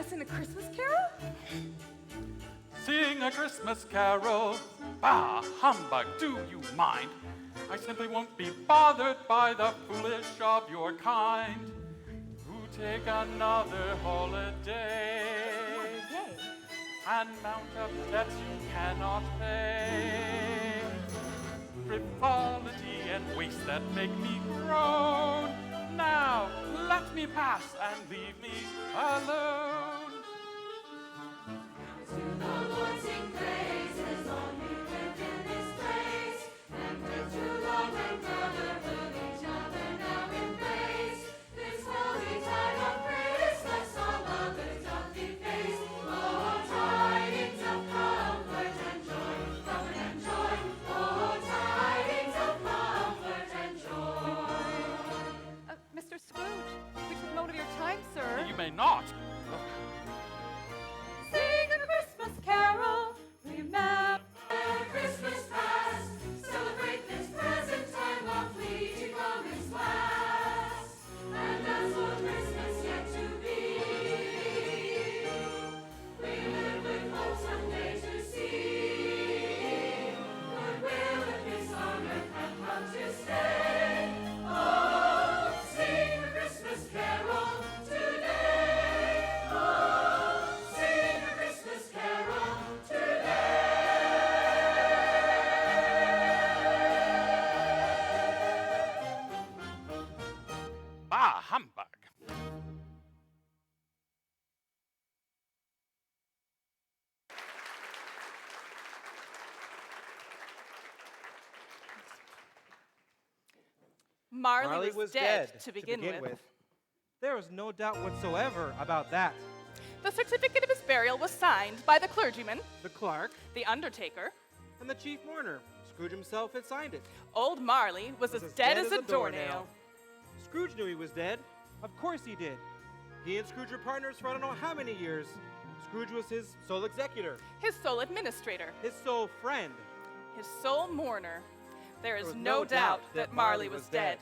to sing a Christmas carol? Sing a Christmas carol. Bah, humbug, do you mind? I simply won't be bothered by the foolish of your kind who take another holiday Yay. and mount up debts you cannot pay. Frivolity and waste that make me groan. Now let me pass and leave me alone. To the Lord sing praises, all you live in this place, and with true love and brotherhood each other now embrace. This holy tide of Christmas all others doth deface. Oh, tidings of comfort and joy, comfort and joy. Oh, tidings of comfort and joy. Mr. Scrooge, we took note of your time, sir. You may not. Sing a Christmas carol, remember. Christmas past, celebrate this present time while fleeting moments last. And as for Christmas yet to be, we live with hope someday to see. Goodwill and peace on earth have come to stay. Oh, sing a Christmas carol today. Oh, sing a Christmas carol today. Bah, humbug. Marley was dead to begin with. There was no doubt whatsoever about that. The certificate of his burial was signed by the clergyman, The clerk the undertaker. and the chief mourner, Scrooge himself, had signed it. Old Marley was as dead as a doornail. Scrooge knew he was dead. Of course he did. He and Scrooge were partners for I don't know how many years. Scrooge was his sole executor, His sole administrator, his sole friend. his sole mourner. There is was no doubt that Marley was dead.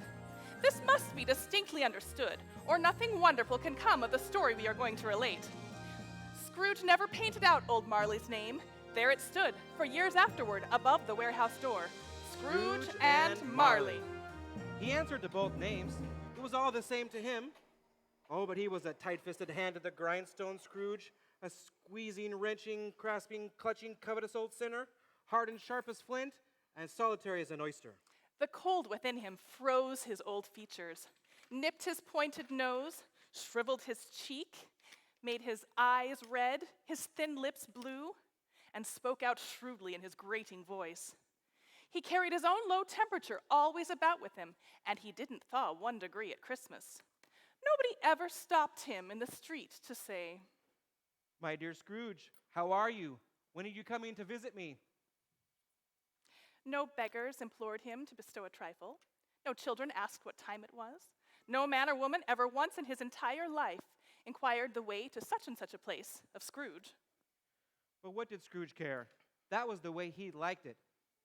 This must be distinctly understood, or nothing wonderful can come of the story we are going to relate. Scrooge never painted out old Marley's name. There it stood, for years afterward, above the warehouse door. Scrooge and Marley. He answered to both names. It was all the same to him. Oh, but he was a tight-fisted hand at the grindstone, Scrooge, a squeezing, wrenching, grasping, clutching, covetous old sinner, hard and sharp as flint, and solitary as an oyster. The cold within him froze his old features, nipped his pointed nose, shriveled his cheek, made his eyes red, his thin lips blue, and spoke out shrewdly in his grating voice. He carried his own low temperature always about with him, and he didn't thaw 1 degree at Christmas. Nobody ever stopped him in the street to say, My dear Scrooge, how are you? When are you coming to visit me? no beggars implored him to bestow a trifle. No children asked what time it was. No man or woman ever once in his entire life inquired the way to such and such a place of Scrooge. But what did Scrooge care? That was the way he liked it.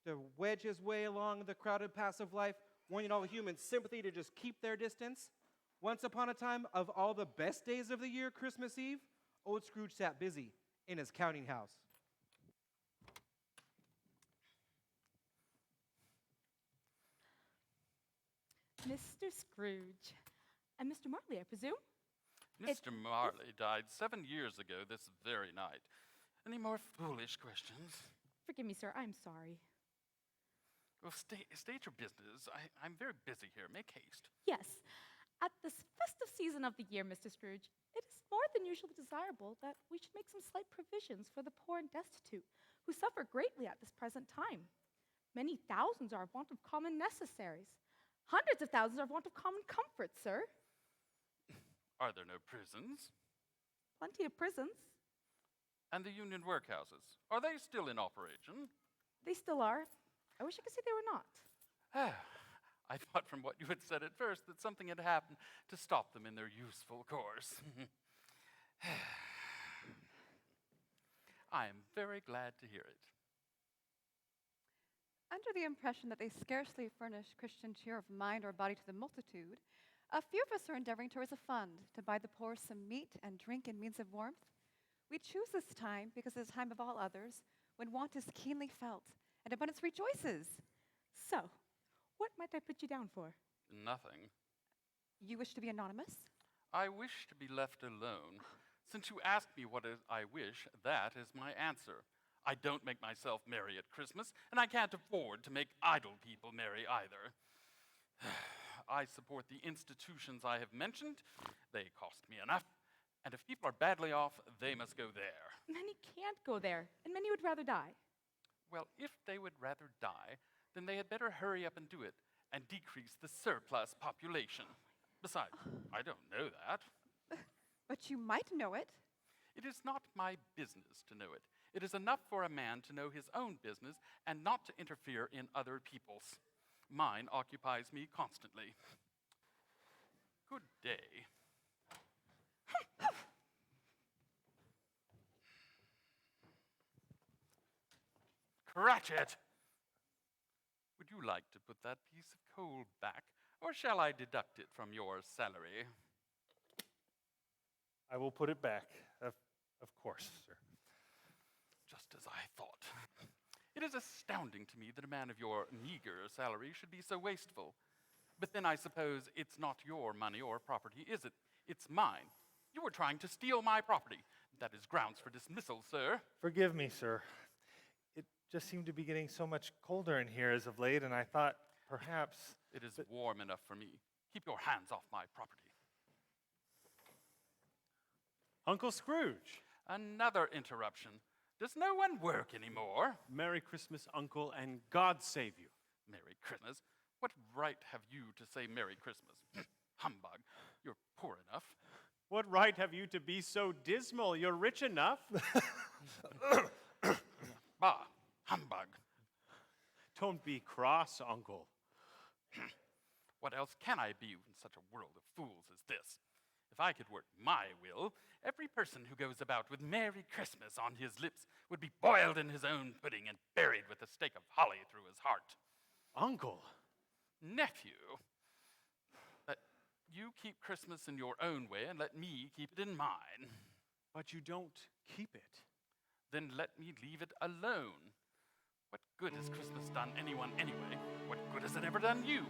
To wedge his way along the crowded paths of life, wanting all human sympathy to just keep their distance. Once upon a time, of all the best days of the year, Christmas Eve, old Scrooge sat busy in his counting house. Mr. Scrooge. And Mr. Marley, I presume? Mr. Marley died 7 years ago this very night. Any more foolish questions? Forgive me, sir, I'm sorry. Well, state your business. I'm very busy here. Make haste. Yes, at this festive season of the year, Mr. Scrooge, it is more than usually desirable that we should make some slight provisions for the poor and destitute, who suffer greatly at this present time. Many thousands are in want of common necessaries. Hundreds of thousands are in want of common comfort, sir. Are there no prisons? Plenty of prisons. And the union workhouses, are they still in operation? They still are. I wish I could say they were not. I thought from what you had said at first that something had happened to stop them in their useful course. I am very glad to hear it. Under the impression that they scarcely furnish Christian cheer of mind or body to the multitude, A few of us are endeavoring to raise a fund to buy the poor some meat and drink and means of warmth. We choose this time because it's a time of all others when want is keenly felt and abundance rejoices. So, what might I put you down for? Nothing. You wish to be anonymous? I wish to be left alone. Since you asked me what I wish, that is my answer. I don't make myself merry at Christmas, and I can't afford to make idle people merry either. I support the institutions I have mentioned. They cost me enough. And if people are badly off, they must go there. Many can't go there, and many would rather die. Well, if they would rather die, then they had better hurry up and do it and decrease the surplus population. Besides, I don't know that. But you might know it. It is not my business to know it. It is enough for a man to know his own business and not to interfere in other people's. Mine occupies me constantly. Good day. Cratchit! Would you like to put that piece of coal back, or shall I deduct it from your salary? I will put it back. Of course, sir. Just as I thought. It is astounding to me that a man of your meager salary should be so wasteful. But then I suppose it's not your money or property, is it? It's mine. You were trying to steal my property. That is grounds for dismissal, sir. Forgive me, sir. It just seemed to be getting so much colder in here as of late, and I thought perhaps... It is warm enough for me. Keep your hands off my property. Uncle Scrooge. Another interruption. Does no one work anymore? Merry Christmas, Uncle, and God save you. Merry Christmas? What right have you to say Merry Christmas? Humbug. You're poor enough. What right have you to be so dismal? You're rich enough. Bah, humbug. Don't be cross, Uncle. What else can I be in such a world of fools as this? If I could work my will, every person who goes about with Merry Christmas on his lips would be boiled in his own pudding and buried with a stake of holly through his heart. Uncle. Nephew, you keep Christmas in your own way and let me keep it in mine. But you don't keep it. Then let me leave it alone. What good has Christmas done anyone anyway? What good has it ever done you?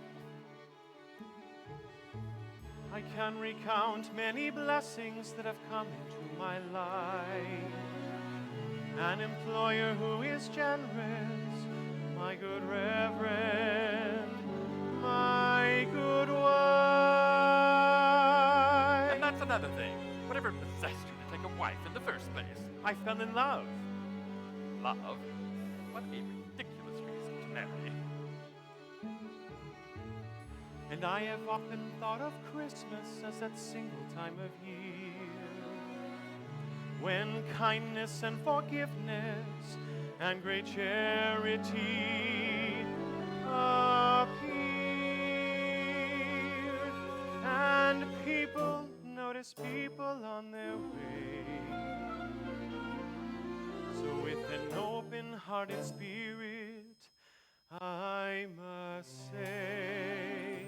I can recount many blessings that have come into my life. An employer who is generous, my good reverend, my good wife. And that's another thing. Whatever possessed you to take a wife in the first place? I fell in love. Love? What a ridiculous reason to marry. And I have often thought of Christmas as that single time of year when kindness and forgiveness and great charity appear, and people notice people on their way. So with an open-hearted spirit, I must say,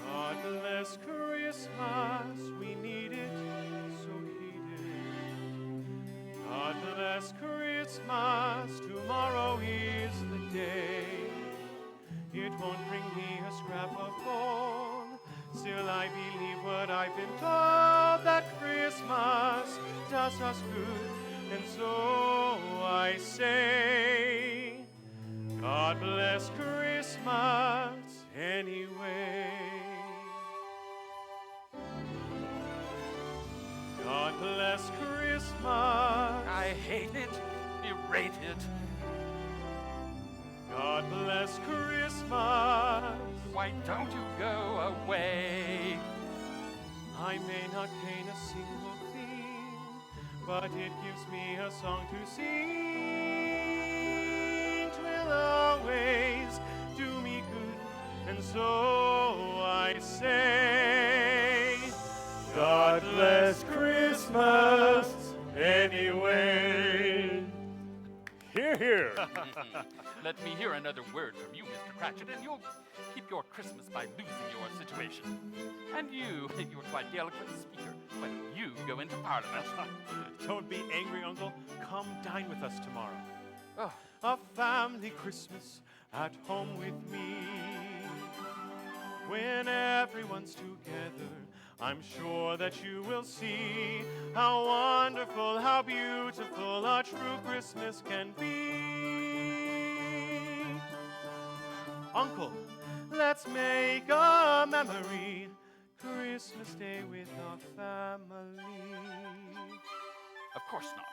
God bless Christmas, we need it so heated. God bless Christmas, tomorrow is the day. It won't bring me a scrap of gold, still I believe what I've been told, that Christmas does us good, and so I say, God bless Christmas anyway. God bless Christmas. I hate it, berate it. God bless Christmas. Why don't you go away? I may not gain a single thing, but it gives me a song to sing. 'Twill always do me good, and so I say, God bless Christmas anyway. Hear, hear. Let me hear another word from you, Mr. Cratchit, and you'll keep your Christmas by losing your situation. And you're quite the eloquent speaker. Why don't you go into Parliament? Don't be angry, Uncle. Come dine with us tomorrow. Oh, A family Christmas at home with me. When everyone's together, I'm sure that you will see how wonderful, how beautiful a true Christmas can be. Uncle, let's make a memory. Christmas Day with our family. of course not.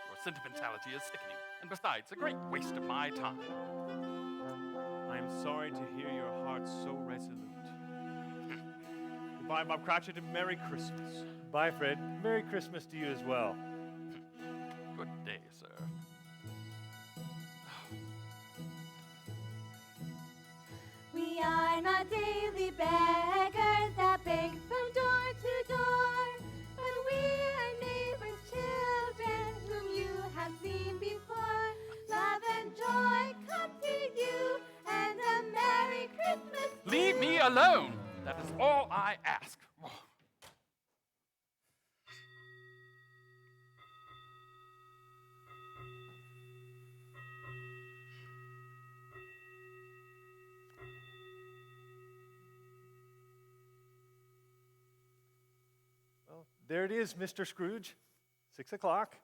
Your sentimentality is sickening, and besides, a great waste of my time. I'm sorry to hear your heart so resolute. Goodbye, Bob Cratchit, and Merry Christmas. Bye, Fred. Merry Christmas to you as well. Good day, sir. We are not daily beggars that beg from door to door, but we are neighbors' children whom you have seen before. Love and joy come to you, and a Merry Christmas. Leave me alone! That is all I ask. Well, there it is, Mr. Scrooge. 6 o'clock.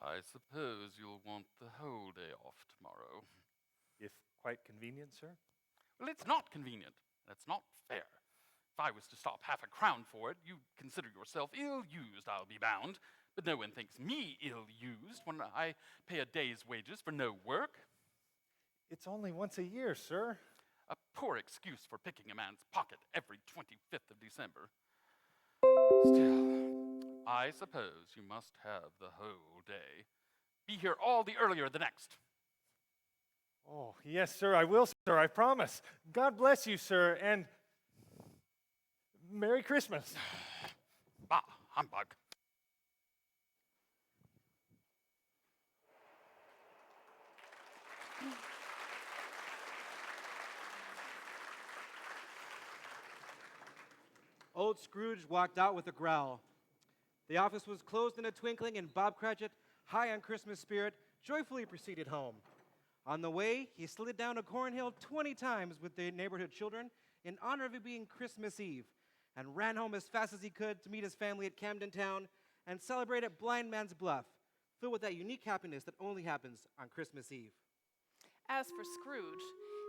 I suppose you'll want the whole day off tomorrow. If quite convenient, sir. Well, it's not convenient. That's not fair. If I was to stop half a crown for it, you'd consider yourself ill-used, I'll be bound. But no one thinks me ill-used when I pay a day's wages for no work. It's only once a year, sir. A poor excuse for picking a man's pocket every 25th of December. Still, I suppose you must have the whole day. Be here all the earlier the next. Oh, yes, sir, I will, sir, I promise. God bless you, sir, and Merry Christmas. Bah, humbug. Old Scrooge walked out with a growl. The office was closed in a twinkling, and Bob Cratchit, high on Christmas spirit, joyfully proceeded home. On the way, he slid down a cornhill 20 times with the neighborhood children in honor of it being Christmas Eve, and ran home as fast as he could to meet his family at Camden Town and celebrate at Blind Man's Bluff, filled with that unique happiness that only happens on Christmas Eve. As for Scrooge,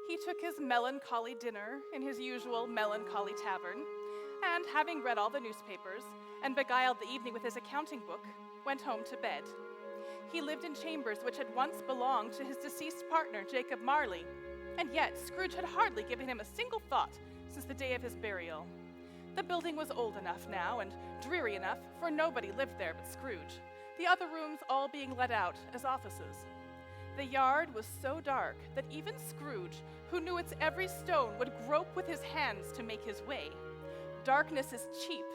he took his melancholy dinner in his usual melancholy tavern, and having read all the newspapers and beguiled the evening with his accounting book, went home to bed. He lived in chambers which had once belonged to his deceased partner, Jacob Marley, and yet Scrooge had hardly given him a single thought since the day of his burial. The building was old enough now and dreary enough, for nobody lived there but Scrooge, the other rooms all being let out as offices. The yard was so dark that even Scrooge, who knew its every stone, would grope with his hands to make his way. Darkness is cheap,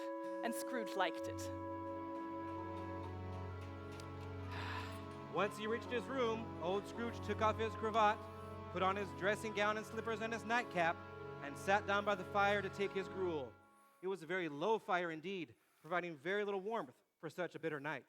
and Scrooge liked it. Once he reached his room, old Scrooge took off his cravat, put on his dressing gown and slippers and his nightcap, and sat down by the fire to take his gruel. It was a very low fire indeed, providing very little warmth for such a bitter night.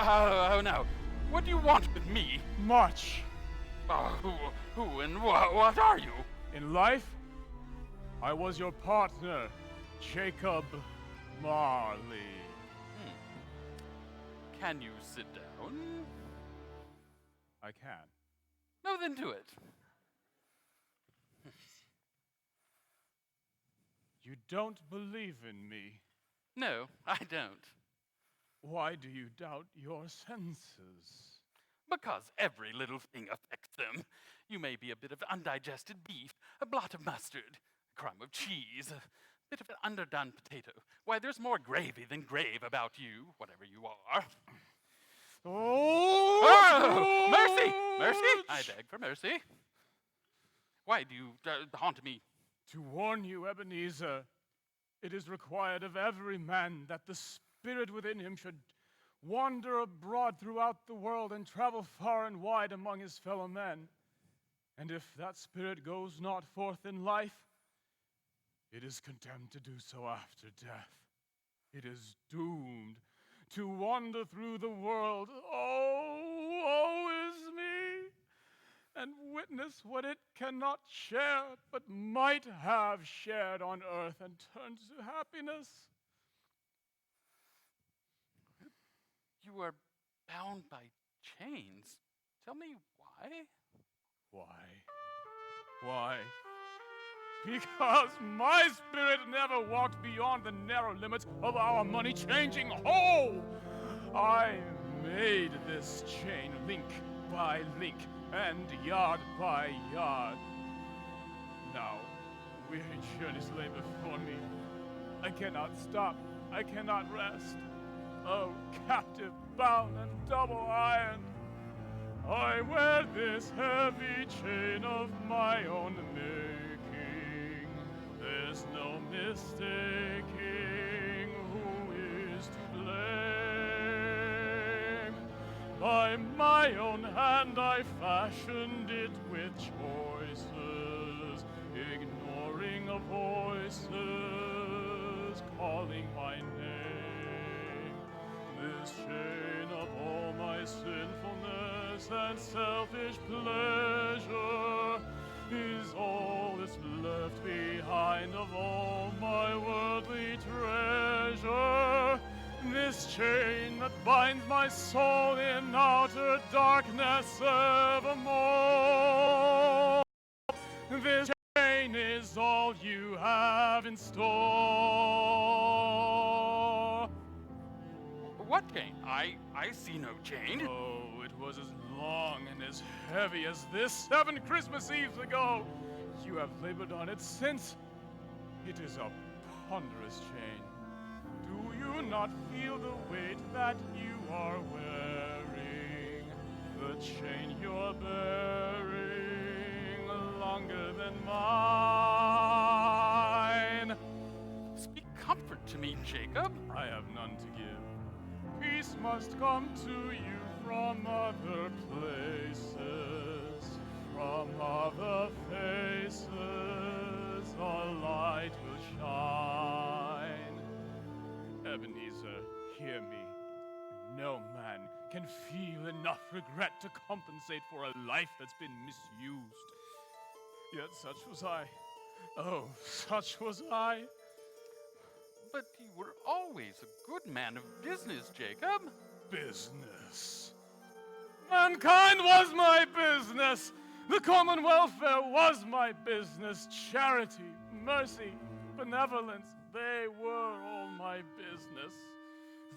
Oh, no. What do you want with me? Much. Who and what are you? In life, I was your partner, Jacob Marley. Can you sit down? I can. No, then do it. You don't believe in me. No, I don't. Why do you doubt your senses? Because every little thing affects them. You may be a bit of undigested beef, a blot of mustard, a crumb of cheese, a bit of an underdone potato. Why, there's more gravy than grave about you, whatever you are. Oh, Mercy! Mercy! I beg for mercy. Why do you haunt me? To warn you, Ebenezer, it is required of every man that the spirit within him should wander abroad throughout the world and travel far and wide among his fellow men. And if that spirit goes not forth in life, it is condemned to do so after death. It is doomed to wander through the world. Oh, woe is me! And witness what it cannot share, but might have shared on earth and turned to happiness. You are bound by chains. Tell me why? Why? Because my spirit never walked beyond the narrow limits of our money-changing hole. I made this chain link by link and yard by yard. Now, weary journeys lay before me. I cannot stop. I cannot rest. Oh, captive, bound, and double ironed, I wear this heavy chain of my own making. There's no mistaking who is to blame. By my own hand I fashioned it with choices, ignoring of voices calling my name. This chain of all my sinfulness and selfish pleasure is all that's left behind of all my worldly treasure. This chain that binds my soul in outer darkness evermore. This chain is all you have in store. What chain? I see no chain. Oh, it was as long and as heavy as this 7 Christmas Eves ago. You have labored on it since. It is a ponderous chain. Do you not feel the weight that you are wearing? The chain you're bearing longer than mine. Speak comfort to me, Jacob. I have none to give. Peace must come to you from other places, from other faces, a light will shine. Ebenezer, hear me. No man can feel enough regret to compensate for a life that's been misused. Yet such was I. Oh, such was I. But you were always a good man of business, Jacob. Business. Mankind was my business. The common welfare was my business. Charity, mercy, benevolence, they were all my business.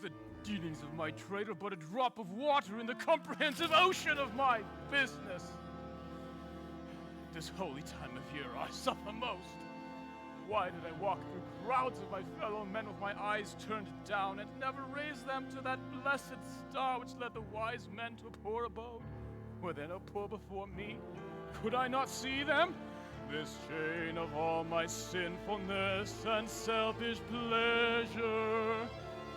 The dealings of my trade are but a drop of water in the comprehensive ocean of my business. This holy time of year I suffer most. Why did I walk through crowds of my fellow men with my eyes turned down and never raise them to that blessed star which led the wise men to a poor abode? Were there no poor before me? Could I not see them? This chain of all my sinfulness and selfish pleasure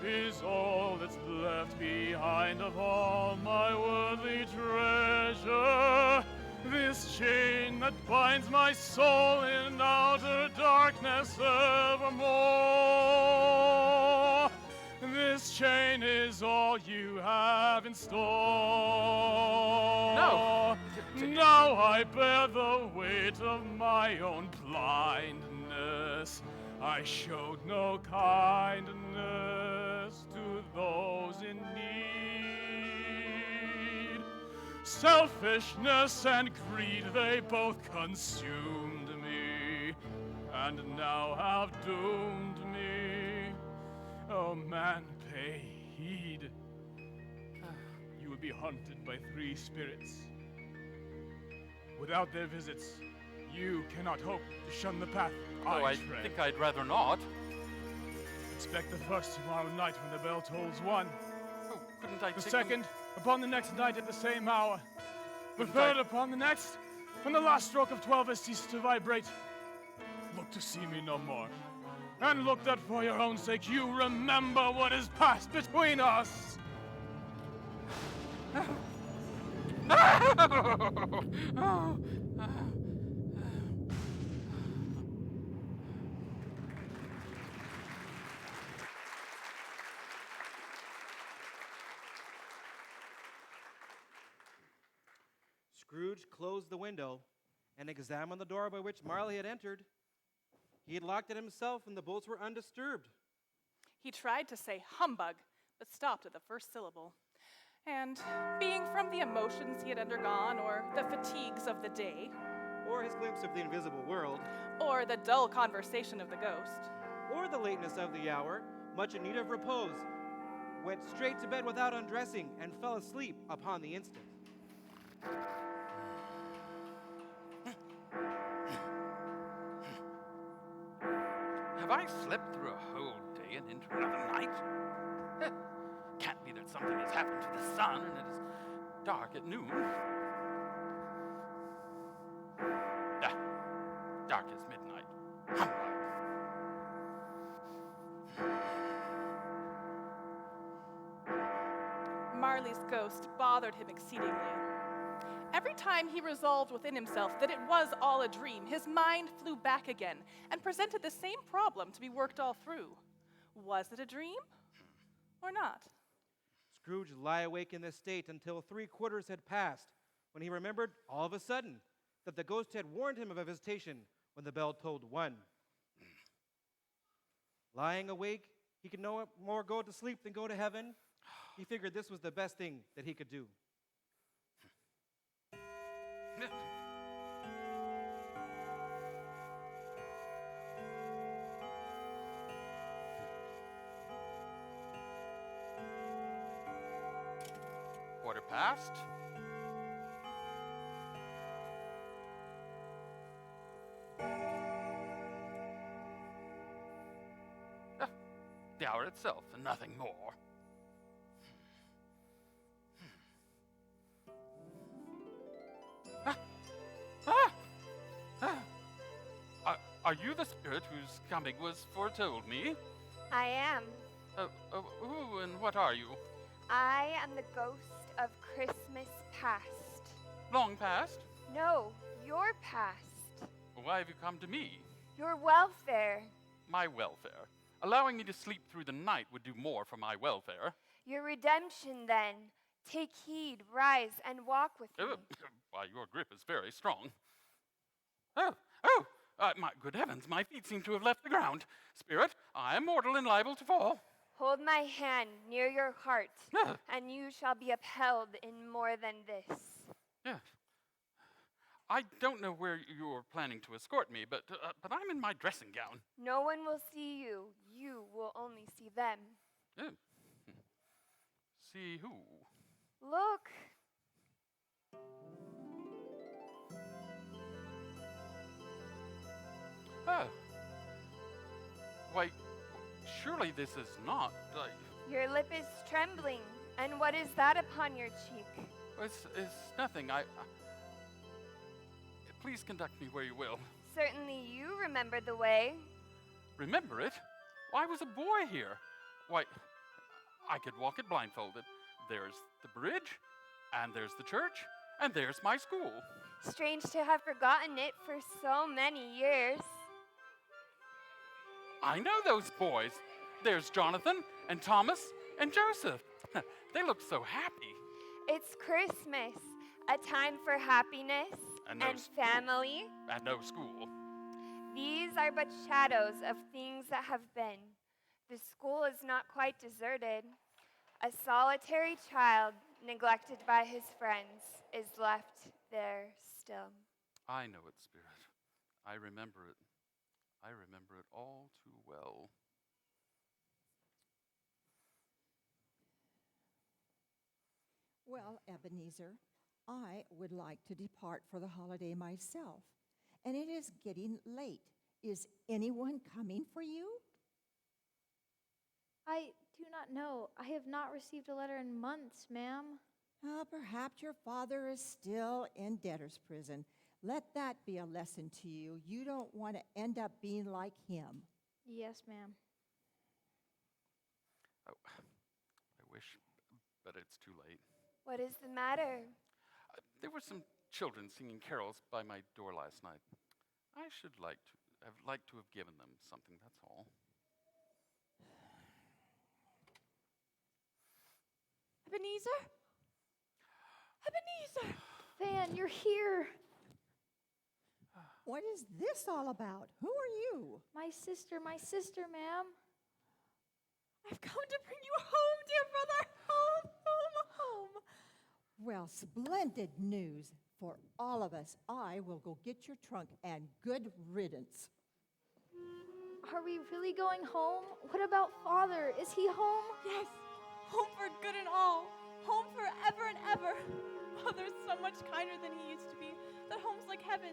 is all that's left behind of all my worldly treasure. This chain that binds my soul in outer darkness evermore. This chain is all you have in store. No. Now I bear the weight of my own blindness. I showed no kindness to those in need. Selfishness and greed, they both consumed me, and now have doomed me. Oh man, pay heed. You will be haunted by 3 spirits. Without their visits, you cannot hope to shun the path Oh, I tread. think I'd rather not. Expect the first tomorrow night when the bell tolls 1. Oh, couldn't I The take second upon the next night at the same hour. The Couldn't third I- upon the next, when the last stroke of 12 has ceased to vibrate. Look to see me no more. And look that for your own sake you remember what has passed between us. Scrooge closed the window and examined the door by which Marley had entered. He had locked it himself, and the bolts were undisturbed. He tried to say humbug, but stopped at the first syllable. And being from the emotions he had undergone, or the fatigues of the day, Or his glimpse of the invisible world, or the dull conversation of the ghost, or the lateness of the hour, much in need of repose, went straight to bed without undressing and fell asleep upon the instant. Have I slept through a whole day and into another night? Can't be that something has happened to the sun and it is dark at noon. Ah, dark as midnight. Humbug. Marley's ghost bothered him exceedingly. Every time he resolved within himself that it was all a dream, his mind flew back again and presented the same problem to be worked all through. Was it a dream or not? Scrooge lay awake in this state until 3/4 had passed, when he remembered all of a sudden that the ghost had warned him of a visitation when the bell tolled 1. Lying awake, he could no more go to sleep than go to heaven. He figured this was the best thing that he could do. Quarter past. Ah, the hour itself and nothing more. Are you the spirit whose coming was foretold me? I am. Who and what are you? I am the ghost of Christmas past. Long past? No, your past. Why have you come to me? Your welfare. My welfare. Allowing me to sleep through the night would do more for my welfare. Your redemption, then. Take heed, rise, and walk with me. Why, your grip is very strong. My good heavens, my feet seem to have left the ground. Spirit, I am mortal and liable to fall. Hold my hand near your heart, Ah. and you shall be upheld in more than this. Yes. I don't know where you're planning to escort me, but I'm in my dressing gown. No one will see you. You will only see them. Oh. See who? Look. Oh. Why, surely this is not. Your lip is trembling. And what is that upon your cheek? It's nothing. Please conduct me where you will. Certainly you remember the way. Remember it? Why was a boy here? Why, I could walk it blindfolded. There's the bridge, and there's the church, and there's my school. Strange to have forgotten it for so many years. I know those boys. There's Jonathan and Thomas And Joseph. They look so happy. It's Christmas, a time for happiness And no and school. family. And no school. These are but shadows of things that have been. The school is not quite deserted. A solitary child, neglected by his friends, is left there still. I know it, Spirit. I remember it. I remember it all too well. Well, Ebenezer, I would like to depart for the holiday myself, and it is getting late. Is anyone coming for you? I do not know. I have not received a letter in months, ma'am. Perhaps your father is still in debtor's prison. Let that be a lesson to you. You don't want to end up being like him. Yes, ma'am. Oh, I wish, but it's too late. What is the matter? There were some children singing carols by my door last night. I should have liked to have given them something, that's all. Ebenezer? Ebenezer! Fan, you're here. What is this all about? Who are you? My sister, ma'am. I've come to bring you home, dear brother. Home, home, home. Well, splendid news for all of us. I will go get your trunk and good riddance. Are we really going home? What about Father? Is he home? Yes, home for good and all. Home forever and ever. Father's so much kinder than he used to be. That home's like heaven.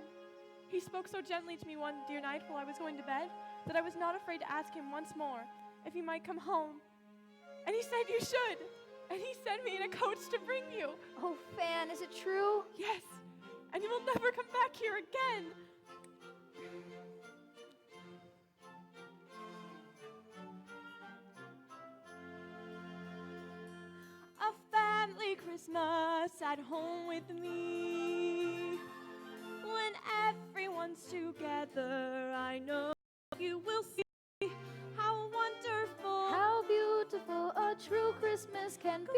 He spoke so gently to me one dear night while I was going to bed that I was not afraid to ask him once more if he might come home. And he said you should. And he sent me in a coach to bring you. Oh, Fan, is it true? Yes, and you will never come back here again. A family Christmas at home with me. When everyone's together, I know you will see how wonderful, How beautiful a true Christmas can be.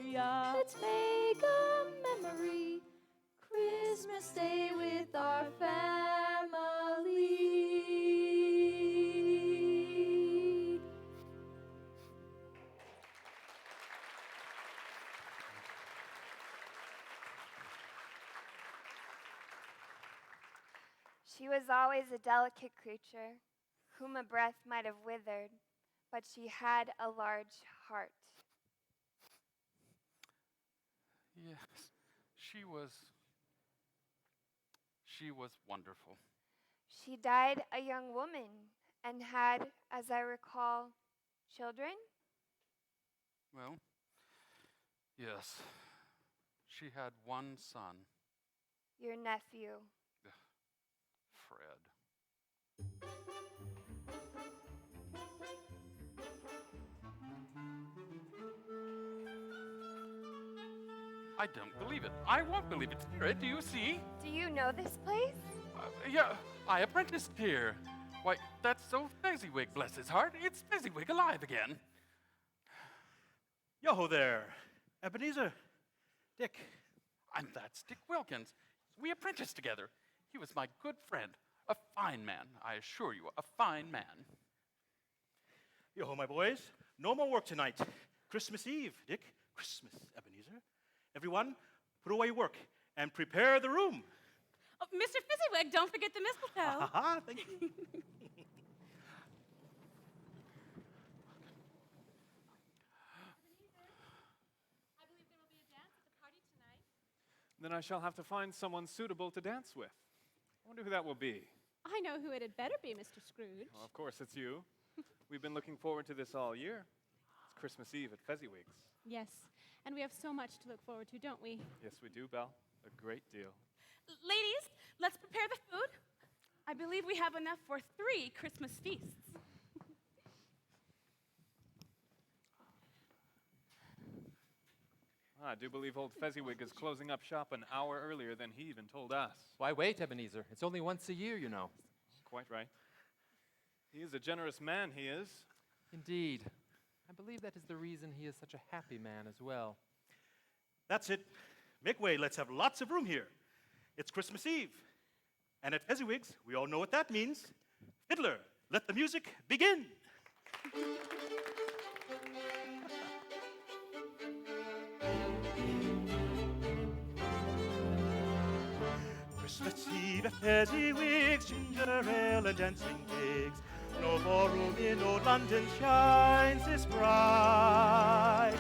Gloria. Let's make a memory. Christmas Day with our family. She was always a delicate creature, whom a breath might have withered, but she had a large heart. Yes, she was wonderful. She died a young woman and had, as I recall, children? Well, yes, she had one son, Your nephew. Fred. I don't believe it. I won't believe it, Spirit. Do you see? Do you know this place? Yeah, I apprenticed here. Why, that's old Fezziwig, bless his heart. It's Fezziwig alive again. Yo there, Ebenezer, Dick. And that's Dick Wilkins. We apprenticed together. He was my good friend. A fine man, I assure you, a fine man. Yo, my boys, no more work tonight. Christmas Eve, Dick. Christmas, Ebenezer. Everyone, put away work and prepare the room. Oh, Mr. Fezziwig, don't forget the mistletoe. Haha, thank you. Then I shall have to find someone suitable to dance with. I wonder who that will be. I know who it had better be, Mr. Scrooge. Well, of course, it's you. We've been looking forward to this all year. It's Christmas Eve at Fezziwig's. Yes, and we have so much to look forward to, don't we? Yes, we do, Belle. A great deal. Ladies, let's prepare the food. I believe we have enough for 3 Christmas feasts. I do believe old Fezziwig is closing up shop an hour earlier than he even told us. Why wait, Ebenezer? It's only once a year, you know. Quite right. He is a generous man, he is. Indeed. I believe that is the reason he is such a happy man as well. That's it. Make way, let's have lots of room here. It's Christmas Eve. And at Fezziwig's, we all know what that means. Fiddler, let the music begin. Christmas Eve at Fezziwig's, ginger ale and dancing pigs. No ballroom in old London shines this bright.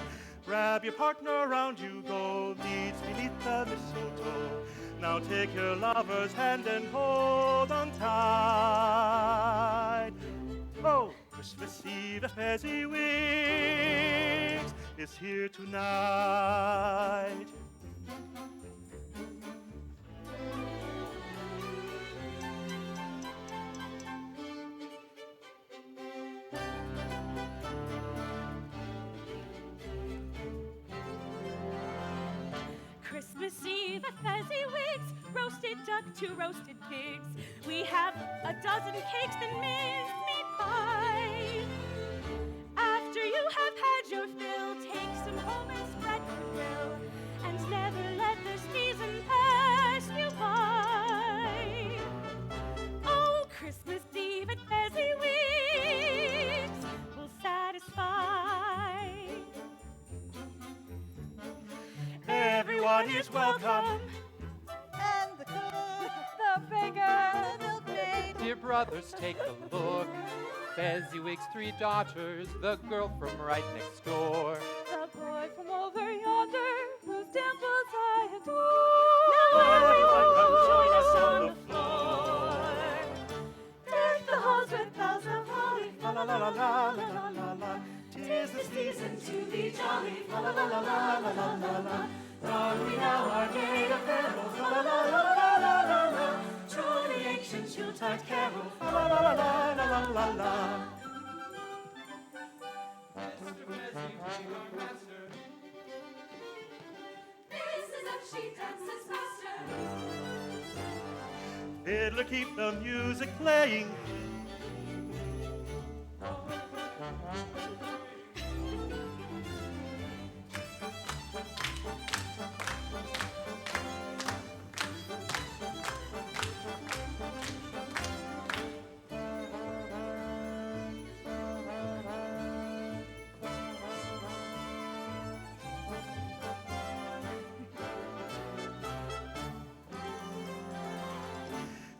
Grab your partner round you go, leads beneath the mistletoe. Now take your lover's hand and hold on tight. Oh, Christmas Eve at Fezziwig's is here tonight. Christmas Eve at Fezziwig's, roasted duck to roasted pigs. We have a dozen cakes and minced meat pie. After you have had your fill, take some home and spread your grill, and never let the season pass you by. Oh, Christmas Eve at Fezziwig's will satisfy. Everyone is welcome. And the cook, the baker, the milkmaid. Dear brothers, take a look. Fezziwig's 3 daughters, the girl from right next door. The boy from over yonder, whose dimples I adore. Now everyone come join us on the floor. Deck the halls with bells of holly, La la la la la la la la la. 'Tis the season to be jolly. La la la la la la la la la. Don we now our gay apparel. La la la la la la la la. Join the ancient Yuletide carol. La la la la la la la la. This is a she dances master. Fiddler, keep the music playing.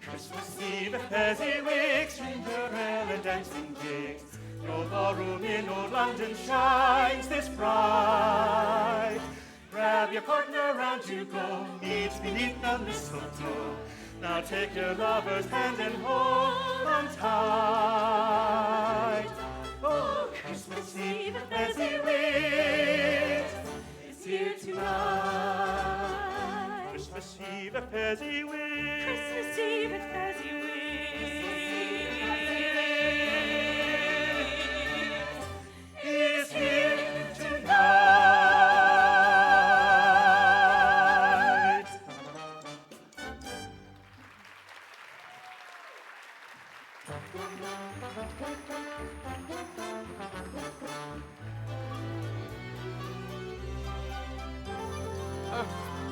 Christmas Eve at Fezziwig's, ginger ale and dancing pigs. No ballroom in old London shines this bright. Grab your partner round you go, meet beneath the mistletoe. Now take your lover's hand and hold on tight. Oh, Christmas Eve at Fezziwig's is here tonight. Christmas Eve at Fezziwig's. Christmas Eve at Fezziwig's is here tonight. Oh,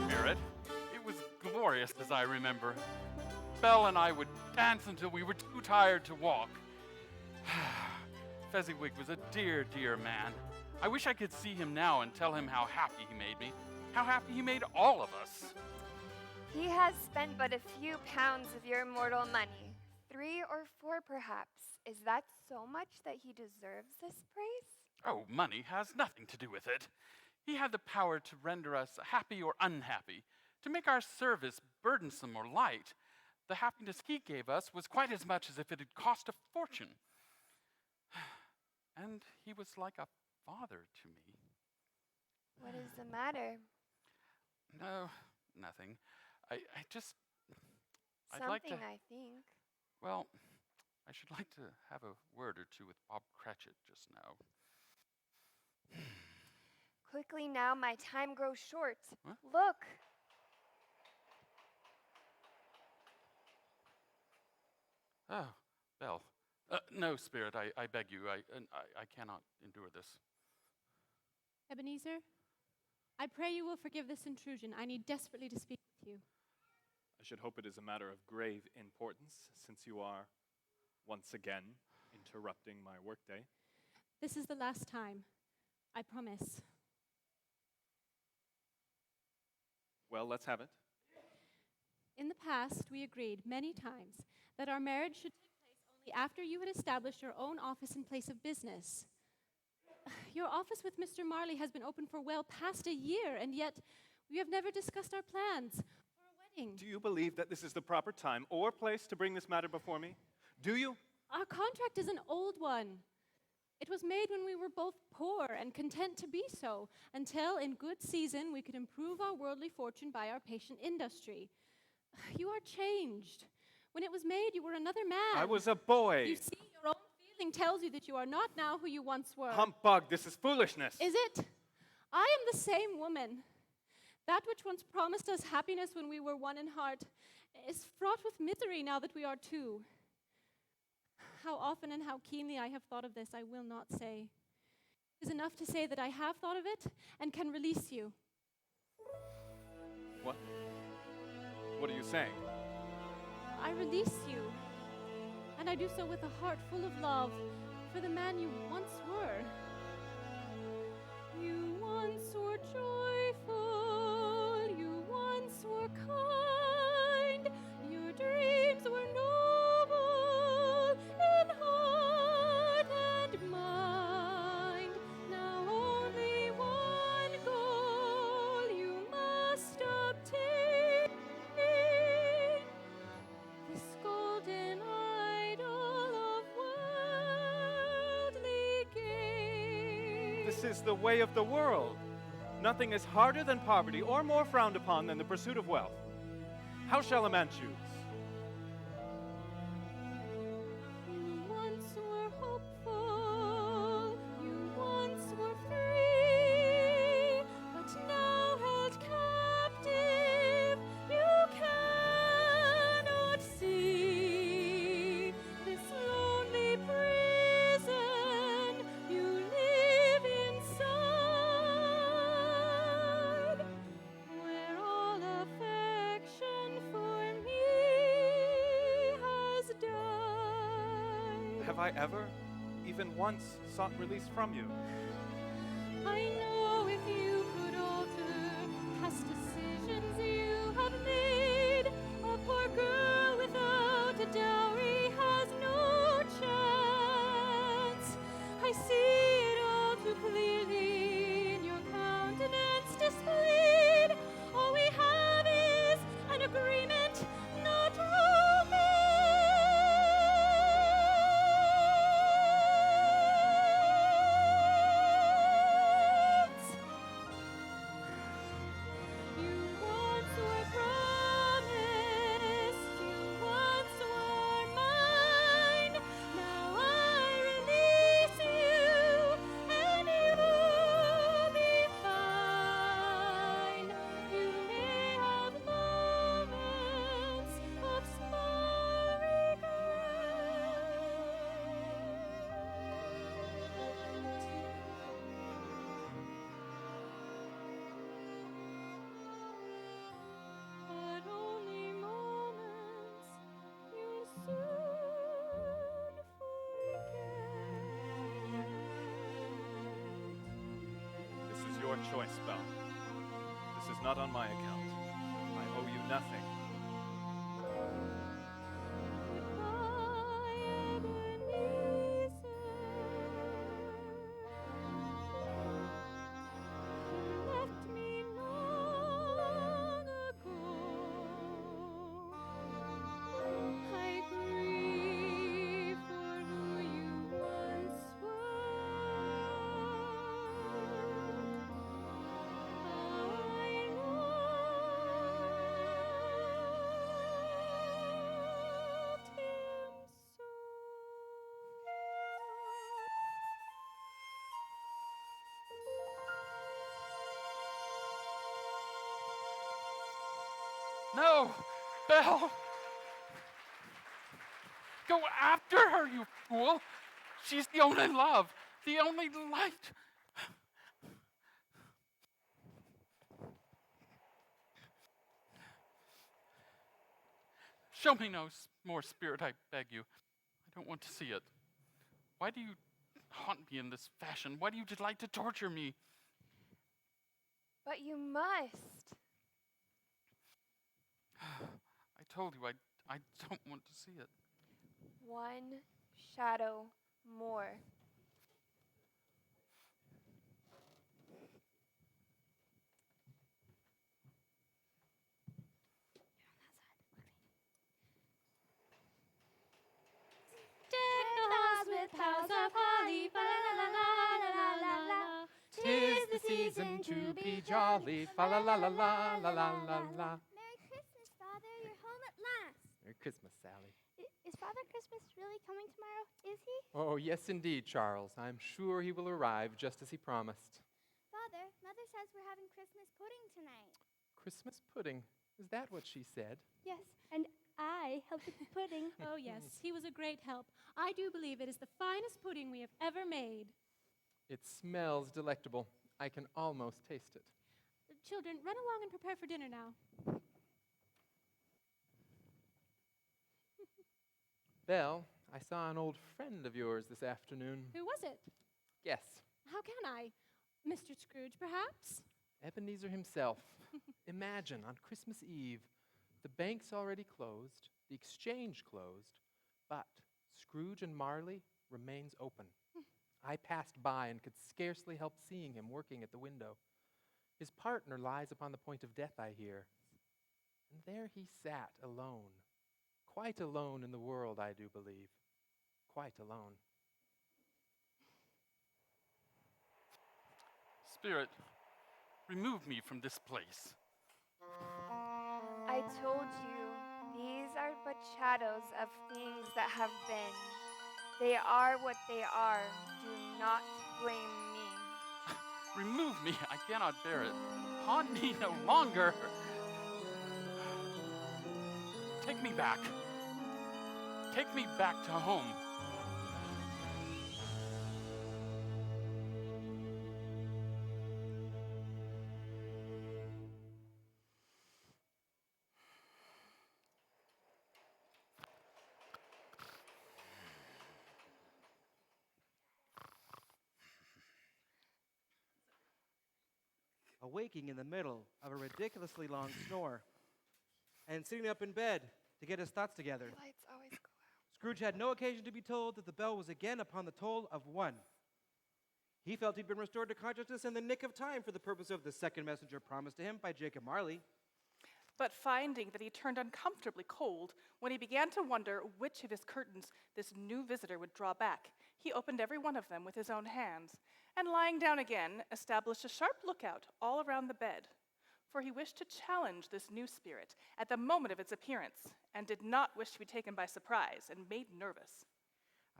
Spirit, it was glorious as I remember. Belle and I would dance until we were too tired to walk. Fezziwig was a dear, dear man. I wish I could see him now and tell him how happy he made me, how happy he made all of us. He has spent but a few pounds of your mortal money, 3 or 4 perhaps. Is that so much that he deserves this praise? Oh, money has nothing to do with it. He had the power to render us happy or unhappy, to make our service burdensome or light. The happiness he gave us was quite as much as if it had cost a fortune. And he was like a father to me. What is the matter? No, nothing. I'd Something, like to, I think. well, I should like to have a word or two with Bob Cratchit just now. Quickly now, my time grows short. Huh? Look. Oh, Belle, No, Spirit, I beg you. I cannot endure this. Ebenezer, I pray you will forgive this intrusion. I need desperately to speak with you. I should hope it is a matter of grave importance, since you are, once again, interrupting my workday. This is the last time. I promise. Well, let's have it. In the past, we agreed many times that our marriage should take place only after you had established your own office and place of business. Your office with Mr. Marley has been open for well past a year, and yet we have never discussed our plans for a wedding. Do you believe that this is the proper time or place to bring this matter before me? Do you? Our contract is an old one. It was made when we were both poor and content to be so, until in good season we could improve our worldly fortune by our patient industry. You are changed. When it was made, you were another man. I was a boy. You see, your own feeling tells you that you are not now who you once were. Humbug, this is foolishness. Is it? I am the same woman. That which once promised us happiness when we were one in heart is fraught with misery now that we are two. How often and how keenly I have thought of this, I will not say. It is enough to say that I have thought of it and can release you. What? What are you saying? I release you, and I do so with a heart full of love for the man you once were. You once were joyful, you once were kind, your dreams were noble in heart and mind. Now only one goal you must obtain, this golden idol of worldly gain. This is the way of the world. Nothing is harder than poverty or more frowned upon than the pursuit of wealth. How shall a man choose? You once were hopeful, you once were free, but now held captive, you cannot see this lonely prison you live inside, where all affection for me has died. Have I ever, even once, sought release from you? I know if you could alter past decisions you have made, a poor girl without a dowry has no chance. I see it all too clearly in your countenance displayed. All we have is an agreement, not romance. You once were promised, you once were mine. Now I release you, and you'll be fine. You may have moments of small regret, but only moments you'll soon forget. This is your choice, Belle. This is not on my account. I owe you nothing. Goodbye, Ebenezer. You left me long ago. I grieve for who you once were. I loved him so. No! Belle! Go after her, you fool. She's the only love, the only light. Show me no more spirit, I beg you. I don't want to see it. Why do you haunt me in this fashion? Why do you delight to torture me? But you must. I told you I don't want to see it. One shadow more. Deck the halls with boughs of holly, fa la la la la la la la. 'Tis the season to be jolly, fa la la la la la la la la. Merry Christmas, Father. You're home at last. Merry Christmas, Sally. Is Father Christmas really coming tomorrow? Is he? Oh, yes, indeed, Charles. I'm sure he will arrive just as he promised. Father, Mother says we're having Christmas pudding tonight. Christmas pudding. Is that what she said? Yes, and I helped with the pudding. Oh, yes, he was a great help. I do believe it is the finest pudding we have ever made. It smells delectable. I can almost taste it. Children, run along and prepare for dinner now. Belle, I saw an old friend of yours this afternoon. Who was it? Guess. How can I? Mr. Scrooge, perhaps? Ebenezer himself. Imagine, on Christmas Eve, the bank's already closed, the exchange closed, but Scrooge and Marley remains open. I passed by and could scarcely help seeing him working at the window. His partner lies upon the point of death, I hear. And there he sat alone. Quite alone in the world, I do believe. Quite alone. Spirit, remove me from this place. I told you, these are but shadows of things that have been. They are what they are. Do not blame me. Remove me. I cannot bear it. Haunt me no longer. Take me back. Take me back to home. Awaking in the middle of a ridiculously long snore, and sitting up in bed to get his thoughts together. Lights always go out. Scrooge had no occasion to be told that the bell was again upon the toll of 1. He felt he'd been restored to consciousness in the nick of time for the purpose of the second messenger promised to him by Jacob Marley. But finding that he turned uncomfortably cold when he began to wonder which of his curtains this new visitor would draw back, he opened every one of them with his own hands, and lying down again, established a sharp lookout all around the bed, for he wished to challenge this new spirit at the moment of its appearance, and did not wish to be taken by surprise and made nervous.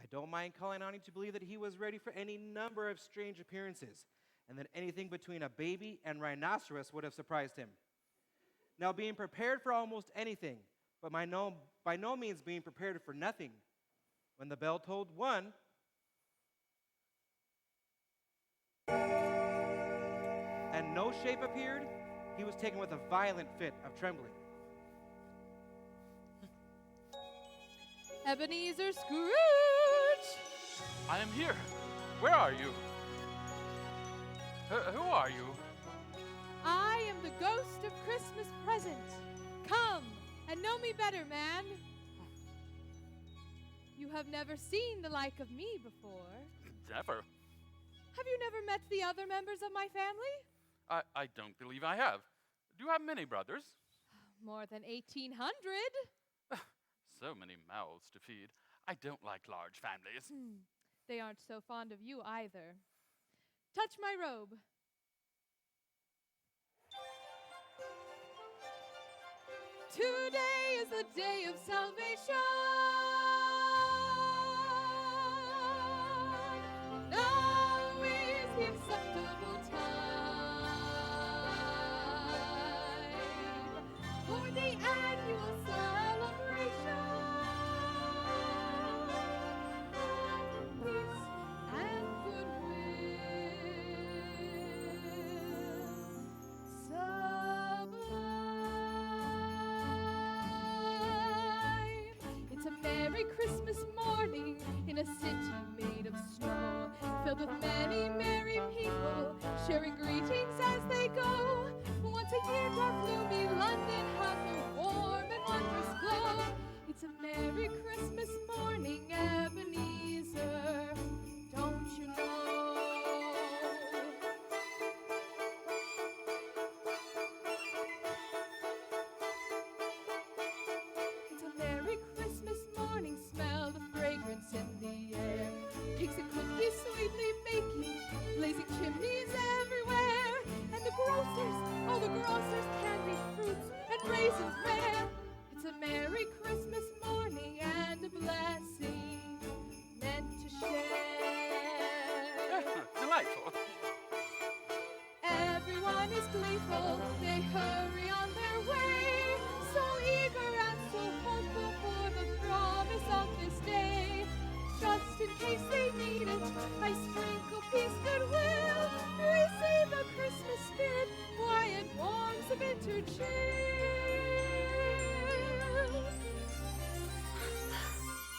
I don't mind calling on him to believe that he was ready for any number of strange appearances, and that anything between a baby and rhinoceros would have surprised him. Now, being prepared for almost anything, but by no means being prepared for nothing, when the bell tolled 1, and no shape appeared, he was taken with a violent fit of trembling. Ebenezer Scrooge! I am here. Where are you? Who are you? I am the ghost of Christmas present. Come and know me better, man. You have never seen the like of me before. Never. Have you never met the other members of my family? I don't believe I have. Do you have many brothers? More than 1,800. So many mouths to feed. I don't like large families. They aren't so fond of you either. Touch my robe. Today is the day of salvation. Now is the acceptable time for the annual celebration. a city made of snow, filled with many merry people, sharing greetings as they go. Once a year, dark, gloomy London has a warm and wondrous glow. It's a Merry Christmas morning, Ebenezer, don't you know? It's a Merry Christmas morning, smell the fragrance in the air. Cakes and cookies sweetly baking, blazing chimneys everywhere. And the grocers, oh the grocers, candy, fruits, and raisins rare. It's a Merry Christmas morning and a blessing meant to share. Delightful. Everyone is gleeful, they hurry on their way, so eager and so hopeful for the promise of this day. Just in case they need it, I sprinkle peace, goodwill. Receive the Christmas spirit, quiet warmth of winter chill.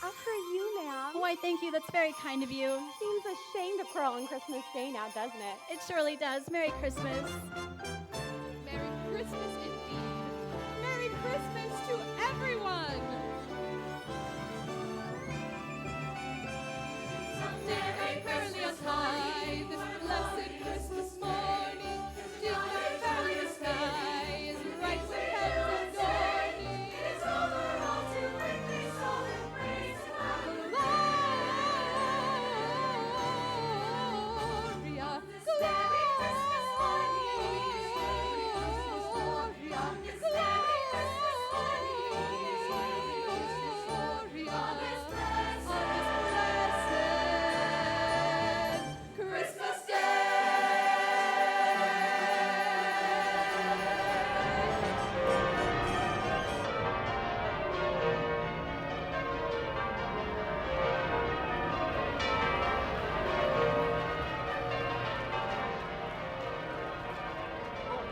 For you, ma'am. Why, thank you. That's very kind of you. Seems a shame to quarrel on Christmas Day now, doesn't it? It surely does. Merry Christmas. Merry Christmas indeed. Merry Christmas to everyone. Someday early on high, this blessed Christmas morning, dim and valley the sky is bright with heaven's dawning. It is over all to bring me soul and praise and Gloria, Christmas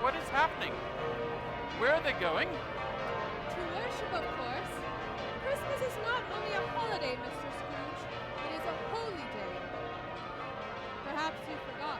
What is happening? Where are they going? To worship, of course. Christmas is not only a holiday, Mr. Scrooge. It is a holy day. Perhaps you forgot.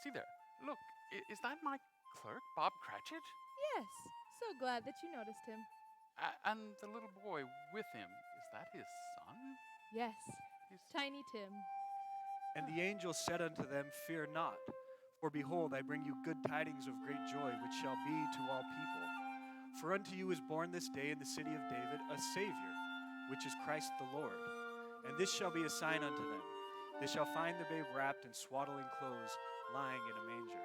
See there. Look, is that my clerk, Bob Cratchit? Yes, so glad that you noticed him. And the little boy with him, is that his son? Yes, Tiny Tim. And the angel said unto them, Fear not, for behold, I bring you good tidings of great joy, which shall be to all people. For unto you is born this day in the city of David a Savior, which is Christ the Lord. And this shall be a sign unto them. They shall find the babe wrapped in swaddling clothes, lying in a manger.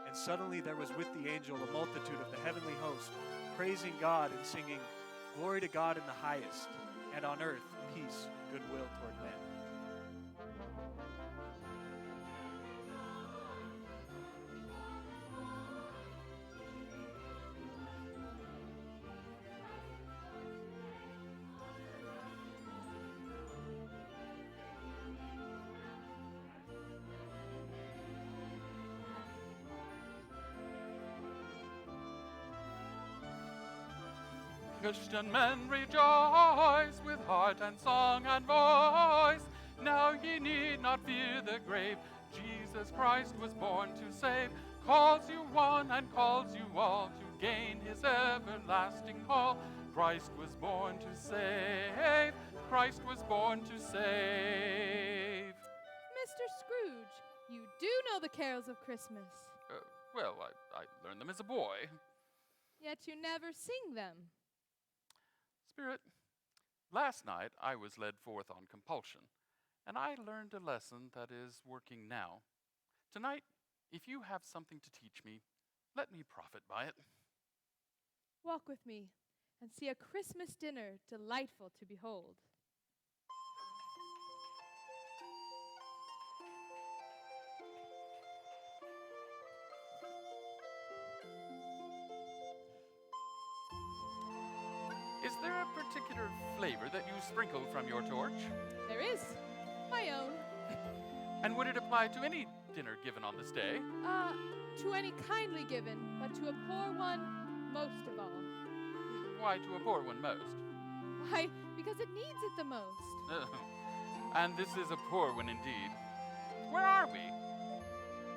And And suddenly there was with the angel a multitude of the heavenly host, praising God and singing, "Glory to God in the highest, and on earth peace, goodwill toward men." Christian men rejoice with heart and song and voice. Now ye need not fear the grave. Jesus Christ was born to save. Calls you one and calls you all to gain his everlasting call. Christ was born to save. Christ was born to save. Mr. Scrooge, you do know the carols of Christmas, Well, I learned them as a boy. yet you never sing them. Spirit, last night I was led forth on compulsion, and I learned a lesson that is working now. Tonight, if you have something to teach me, let me profit by it. Walk with me and see a Christmas dinner delightful to behold. Is there a particular flavor that you sprinkle from your torch? There is my own. And would it apply to any dinner given on this day? To any kindly given, but to a poor one most of all. Why to a poor one most? Why, because it needs it the most. And this is a poor one indeed. Where are we?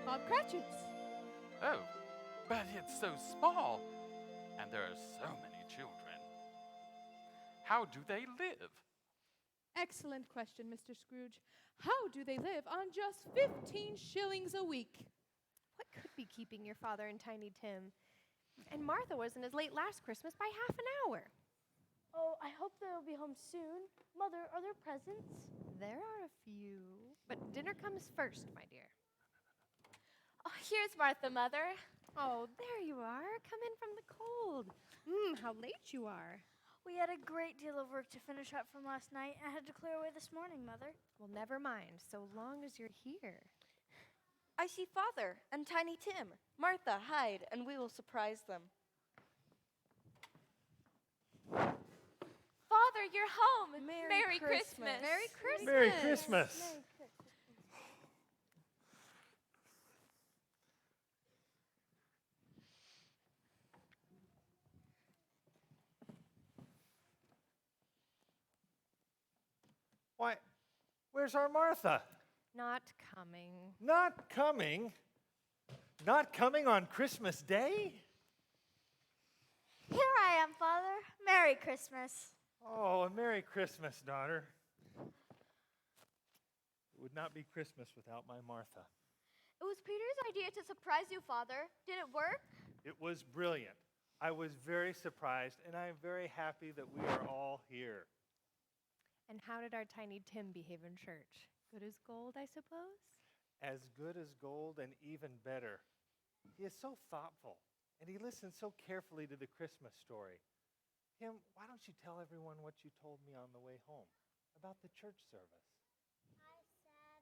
Bob Cratchit's. Oh, but it's so small, and there are so many children. How do they live? Excellent question, Mr. Scrooge. How do they live on just 15 shillings a week? What could be keeping your father and Tiny Tim? And Martha wasn't as late last Christmas by half an hour. Oh, I hope they'll be home soon. Mother, are there presents? There are a few. But dinner comes first, my dear. Oh, here's Martha, Mother. Oh, there you are. Come in from the cold. How late you are. We had a great deal of work to finish up from last night. I had to clear away this morning, Mother. Well, never mind, so long as you're here. I see Father and Tiny Tim. Martha, hide, and we will surprise them. Father, you're home. Merry Christmas. Merry Christmas. Merry Christmas. Why, where's our Martha? Not coming. Not coming? Not coming on Christmas Day? Here I am, Father. Merry Christmas. Oh, a Merry Christmas, daughter. It would not be Christmas without my Martha. It was Peter's idea to surprise you, Father. Did it work? It was brilliant. I was very surprised, and I am very happy that we are all here. And how did our Tiny Tim behave in church? Good as gold, I suppose? As good as gold and even better. He is so thoughtful, and he listens so carefully to the Christmas story. Tim, why don't you tell everyone what you told me on the way home about the church service? I said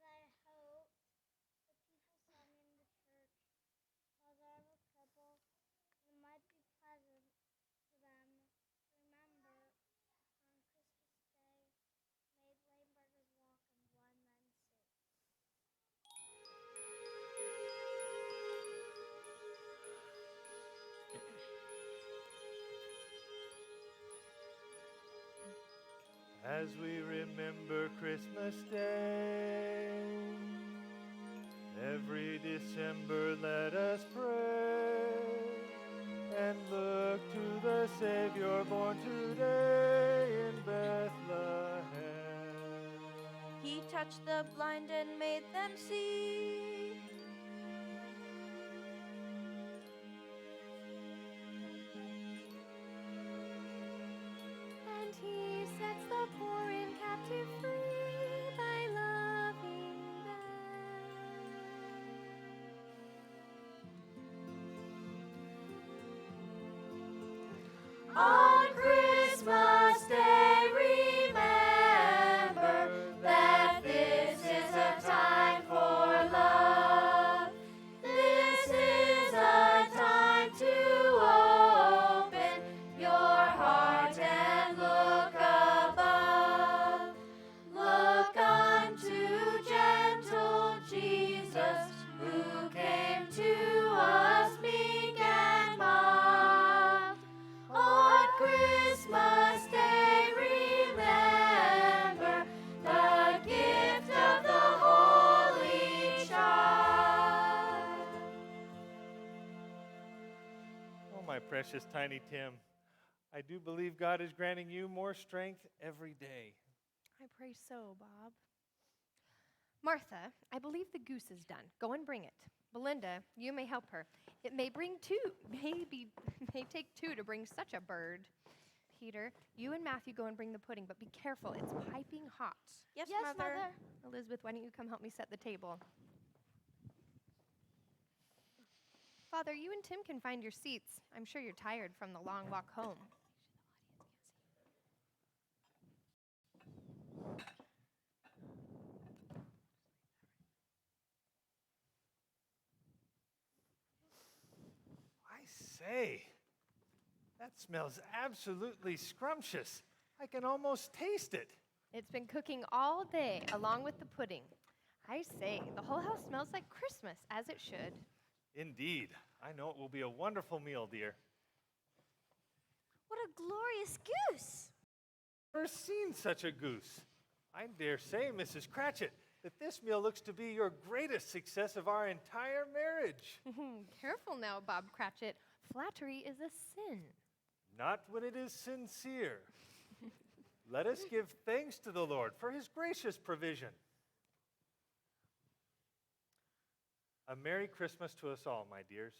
that I hoped the people saw me in the church because I have a cripple, and it might be pleasant for them to remember on Christmas Day made lame beggars walk and blind men see. As we remember Christmas Day, every December let us pray and look to the Savior born today in Bethlehem. He touched the blind and made them see. And he sets the poor and captive free by loving them. precious Tiny Tim. I do believe God is granting you more strength every day. I pray so, Bob. Martha, I believe the goose is done. Go and bring it. Belinda, you may help her. It may may take two to bring such a bird. Peter, you and Matthew go and bring the pudding, but be careful. It's piping hot. Yes, Mother. Elizabeth, why don't you come help me set the table? Father, you and Tim can find your seats. I'm sure you're tired from the long walk home. Say, that smells absolutely scrumptious. I can almost taste it. It's been cooking all day along with the pudding. I say, the whole house smells like Christmas, as it should. Indeed. I know it will be a wonderful meal, dear. What a glorious goose! Never seen such a goose. I dare say, Mrs. Cratchit, that this meal looks to be your greatest success of our entire marriage. Careful now, Bob Cratchit. Flattery is a sin. Not when it is sincere. Let us give thanks to the Lord for his gracious provision. A Merry Christmas to us all, my dears.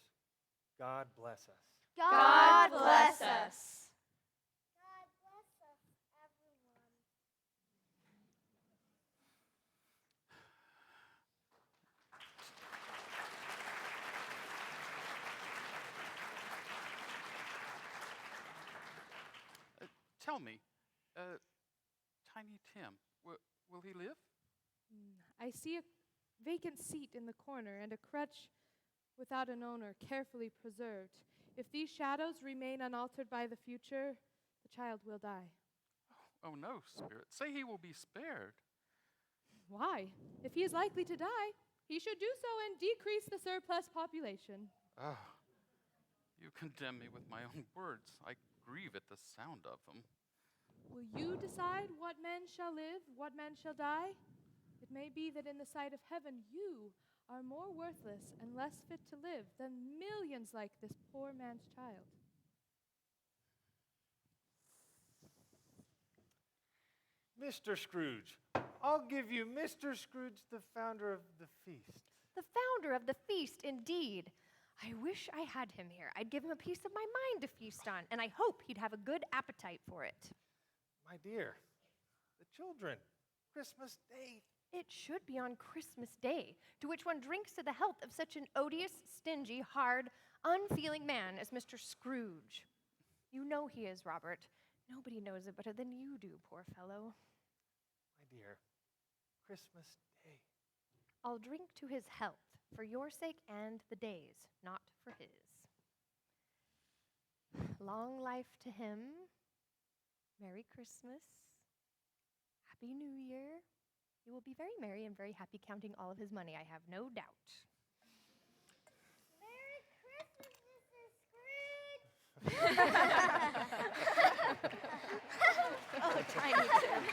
God bless us. God bless us. God bless us, everyone. Tell me, Tiny Tim, will he live? I see a vacant seat in the corner and a crutch without an owner, carefully preserved. If these shadows remain unaltered by the future, the child will die. Oh no, Spirit, say he will be spared. Why? If he is likely to die, he should do so and decrease the surplus population. Oh, you condemn me with my own words. I grieve at the sound of them. Will you decide what men shall live, what men shall die? It may be that in the sight of heaven you are more worthless and less fit to live than millions like this poor man's child. Mr. Scrooge, I'll give you Mr. Scrooge, the founder of the feast. The founder of the feast, indeed. I wish I had him here. I'd give him a piece of my mind to feast on, and I hope he'd have a good appetite for it. My dear, the children, Christmas Day. It should be on Christmas Day, to which one drinks to the health of such an odious, stingy, hard, unfeeling man as Mr. Scrooge. You know he is, Robert. Nobody knows it better than you do, poor fellow. My dear, Christmas Day. I'll drink to his health, for your sake and the day's, not for his. Long life to him. Merry Christmas. Happy New Year. You will be very merry and very happy counting all of his money, I have no doubt. Merry Christmas, Mrs. Scrooge! Oh, Tiny Tim.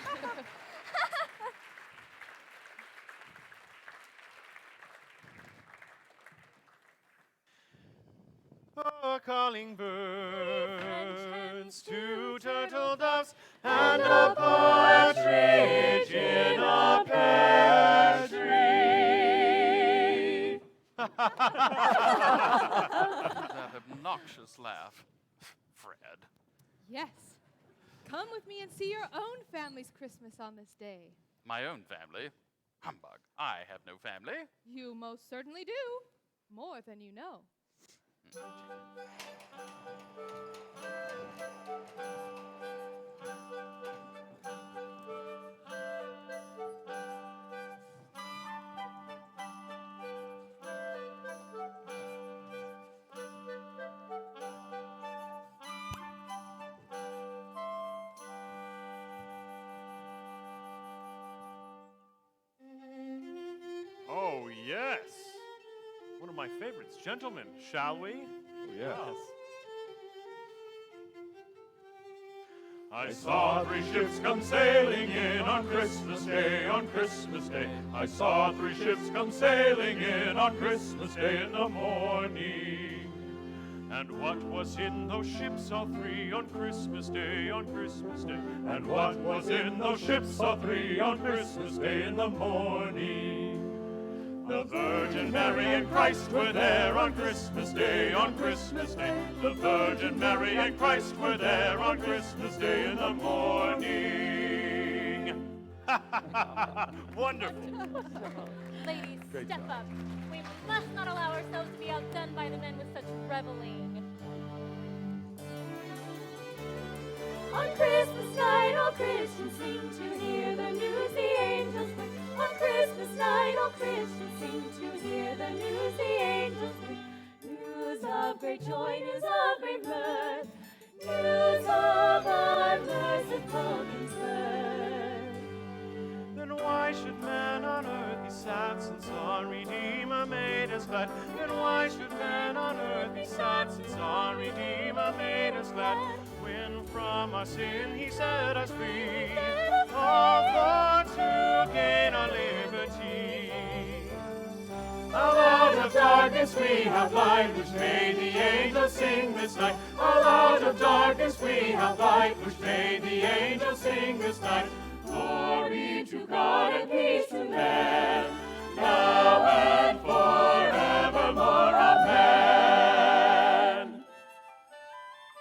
A calling birds, two turtle doves, and a partridge in a pear tree. That obnoxious laugh. Fred. Yes. Come with me and see your own family's Christmas on this day. My own family? Humbug. I have no family. You most certainly do. More than you know. Oh, yes. One of my favorites. Gentlemen, shall we? Yes. I saw 3 ships come sailing in on Christmas Day, on Christmas Day. I saw 3 ships come sailing in on Christmas Day in the morning. And what was in those ships all three on Christmas Day, on Christmas Day? And what was in those ships all three on Christmas Day in the morning? The Virgin Mary and Christ were there on Christmas Day, on Christmas Day. The Virgin Mary and Christ were there on Christmas Day in the morning. Wonderful. Ladies, Great step up. We must not allow ourselves to be outdone by the men with such reveling. On Christmas night, all Christians sing to hear the news the angels bring. On Christmas night, all Christians sing to hear the news the angels bring. News of great joy, news of great mirth, news of our merciful King's birth. Then why should man on earth be sad since our Redeemer made us glad? Then why should man on earth be sad since our Redeemer made us glad? When from our sin he set us free, all for to gain our liberty. Out of darkness we have light, which made the angels sing this night. Out of darkness we have light, which made the angels sing this night. Glory to God and peace to men, now and forevermore. Amen.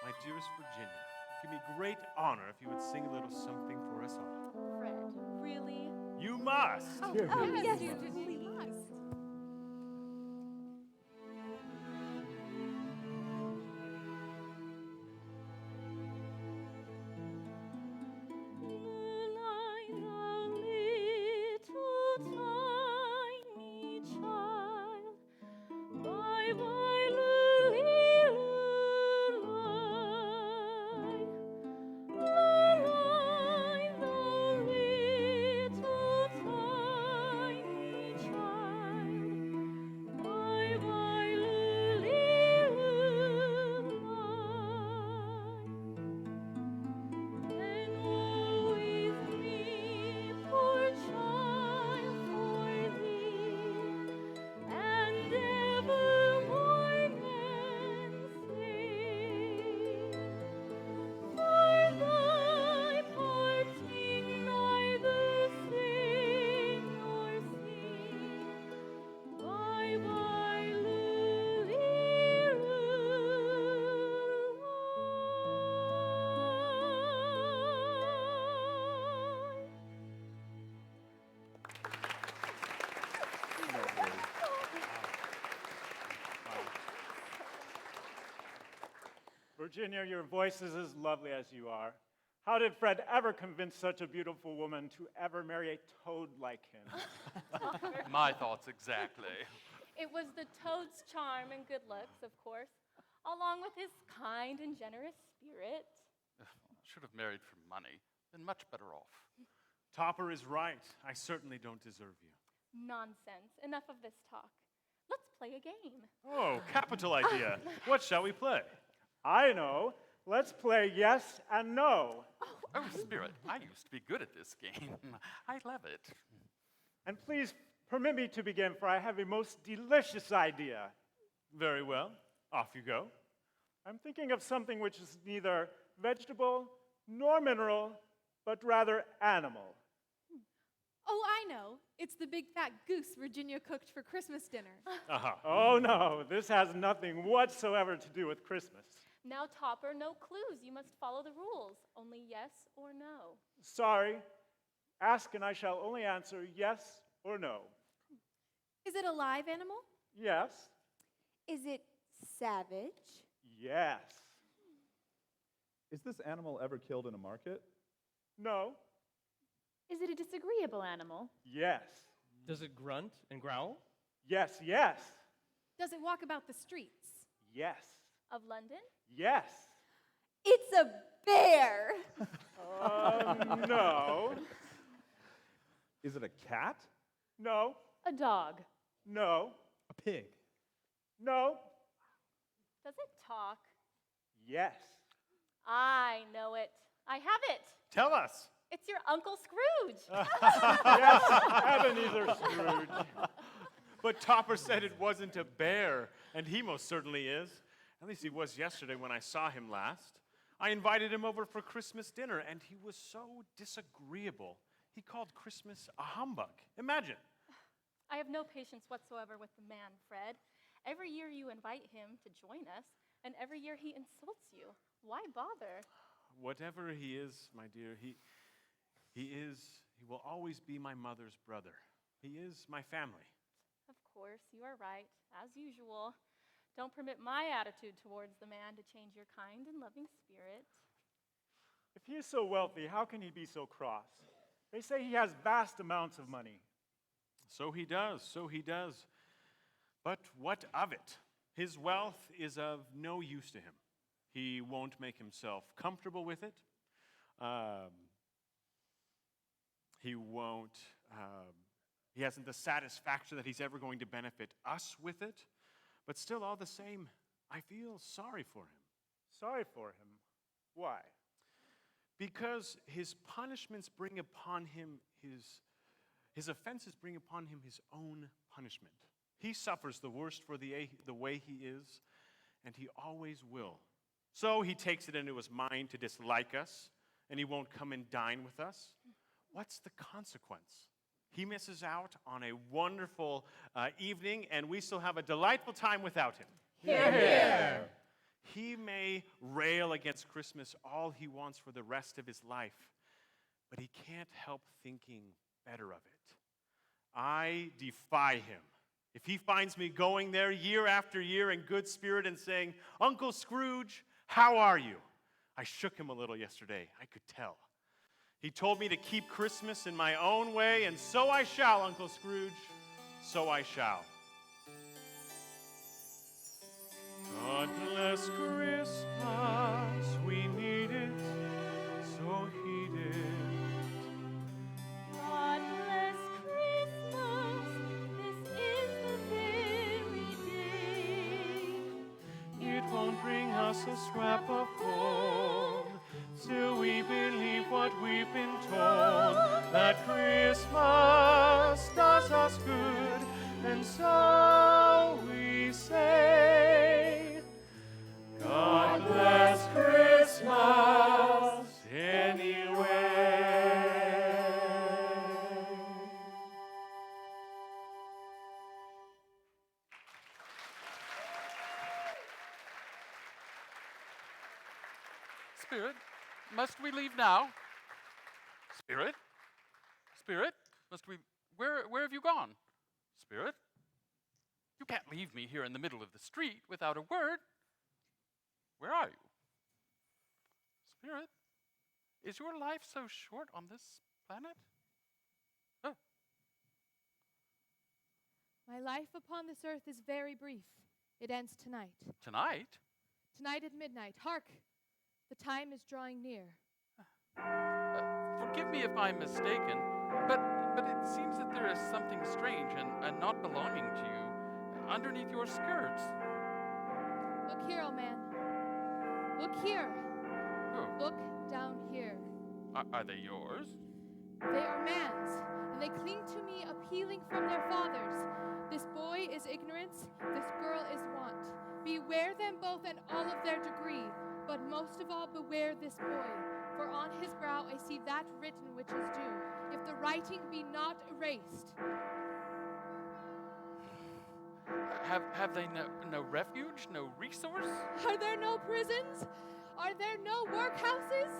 My dearest Virginia, give me great honor if you would sing a little something for us all. Fred, really? You must. Yes, you do. Virginia, your voice is as lovely as you are. How did Fred ever convince such a beautiful woman to ever marry a toad like him? My thoughts exactly. It was the toad's charm and good looks, of course, along with his kind and generous spirit. Should have married for money. Been much better off. Topper is right. I certainly don't deserve you. Nonsense. Enough of this talk. Let's play a game. Oh, capital idea. What shall we play? I know. Let's play yes and no. Oh, Spirit, I used to be good at this game. I love it. And please permit me to begin, for I have a most delicious idea. Very well. Off you go. I'm thinking of something which is neither vegetable nor mineral, but rather animal. Oh, I know. It's the big fat goose Virginia cooked for Christmas dinner. Oh no, this has nothing whatsoever to do with Christmas. Now, Topper, no clues. You must follow the rules. Only yes or no. Sorry. Ask and I shall only answer yes or no. Is it a live animal? Yes. Is it savage? Yes. Is this animal ever killed in a market? No. Is it a disagreeable animal? Yes. Does it grunt and growl? Yes, yes. Does it walk about the streets? Yes. Of London? Yes. It's a bear. No. Is it a cat? No. A dog? No. A pig? No. Does it talk? Yes. I know it. I have it. Tell us. It's your Uncle Scrooge. Yes, Ebenezer Scrooge. But Topper said it wasn't a bear, and he most certainly is. At least he was yesterday when I saw him last. I invited him over for Christmas dinner, and he was so disagreeable. He called Christmas a humbug. Imagine. I have no patience whatsoever with the man, Fred. Every year you invite him to join us, and every year he insults you. Why bother? Whatever he is, my dear, he will always be my mother's brother. He is my family. Of course, you are right, as usual. Don't permit my attitude towards the man to change your kind and loving spirit. If he is so wealthy, how can he be so cross? They say he has vast amounts of money. So he does. But what of it? His wealth is of no use to him. He won't make himself comfortable with it. He hasn't the satisfaction that he's ever going to benefit us with it. But still, all the same, I feel sorry for him. Sorry for him? Why? Because his punishments bring upon him his offenses bring upon him his own punishment. He suffers the worst for the way he is, and he always will. So he takes it into his mind to dislike us, and he won't come and dine with us. What's the consequence? He misses out on a wonderful evening, and we still have a delightful time without him. Hear, hear. He may rail against Christmas all he wants for the rest of his life, but he can't help thinking better of it. I defy him. If he finds me going there year after year in good spirit and saying, "Uncle Scrooge, how are you?" I shook him a little yesterday. I could tell. He told me to keep Christmas in my own way, and so I shall, Uncle Scrooge. So I shall. God bless Christmas, we need it, so heed it. God bless Christmas, this is the very day. It won't bring us a scrap of gold, still we believe what we've been told, that Christmas does us good, and so we say, God bless Christmas anyway. Spirit, must we leave now? Spirit? Spirit? Must we... Where have you gone? Spirit? You can't leave me here in the middle of the street without a word. Where are you? Spirit? Is your life so short on this planet? Oh. My life upon this earth is very brief. It ends tonight. Tonight? Tonight at midnight. Hark! The time is drawing near. Forgive me if I'm mistaken, but it seems that there is something strange and not belonging to you underneath your skirts. Look here, old man. Look here. Oh. Look down here. Are they yours? They are man's, and they cling to me appealing from their fathers. This boy is ignorance, this girl is want. Beware them both and all of their degree, but most of all beware this boy. For on his brow I see that written which is due, if the writing be not erased. Have they no refuge, no resource? Are there no prisons? Are there no workhouses?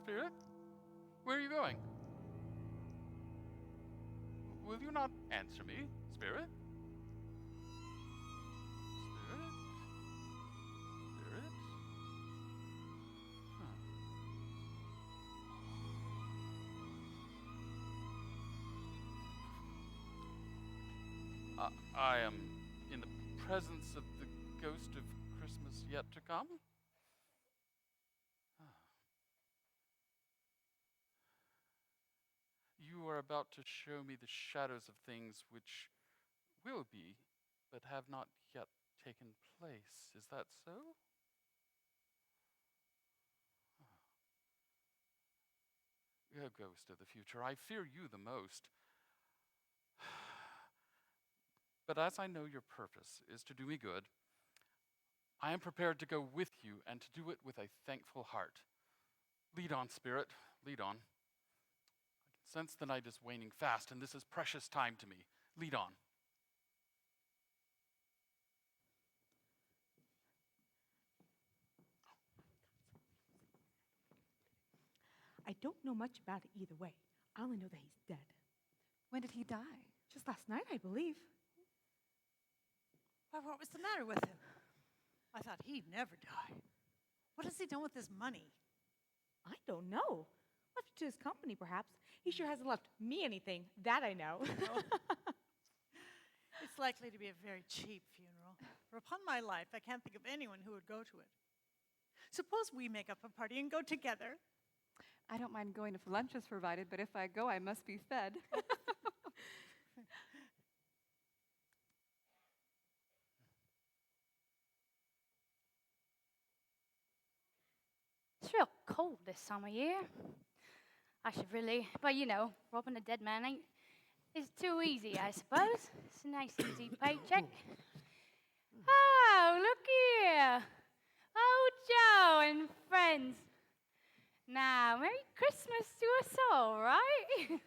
Spirit, where are you going? Will you not answer me, Spirit? Spirit? Spirit? I am in the presence of the ghost of Christmas yet to come. You are about to show me the shadows of things which will be, but have not yet taken place. Is that so? a ghost of the future. I fear you the most. But as I know your purpose is to do me good, I am prepared to go with you and to do it with a thankful heart. Lead on, Spirit, lead on. I can sense the night is waning fast, and this is precious time to me. Lead on. I don't know much about it either way. I only know that he's dead. When did he die? Just last night, I believe. Why, what was the matter with him? I thought he'd never die. What has he done with his money? I don't know. Left it to his company, perhaps. He sure hasn't left me anything. That I know. It's likely to be a very cheap funeral. For upon my life, I can't think of anyone who would go to it. Suppose we make up a party and go together. I don't mind going if lunch is provided, but if I go, I must be fed. It's real cold this time of year. I should really, but you know, robbing a dead man ain't, it's too easy, I suppose. It's a nice easy paycheck. Oh, look here. Oh, Joe and friends. Now, Merry Christmas to us all, right?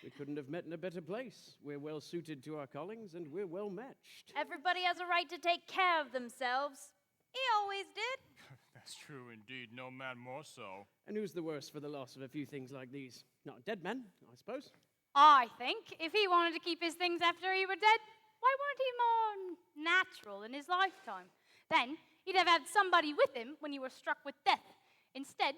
We couldn't have met in a better place. We're well suited to our callings, and we're well matched. Everybody has a right to take care of themselves. He always did. That's true indeed, no man more so. And who's the worse for the loss of a few things like these? Not a dead man, I suppose. I think if he wanted to keep his things after he were dead, why weren't he more natural in his lifetime? Then he'd have had somebody with him when you were struck with death. Instead,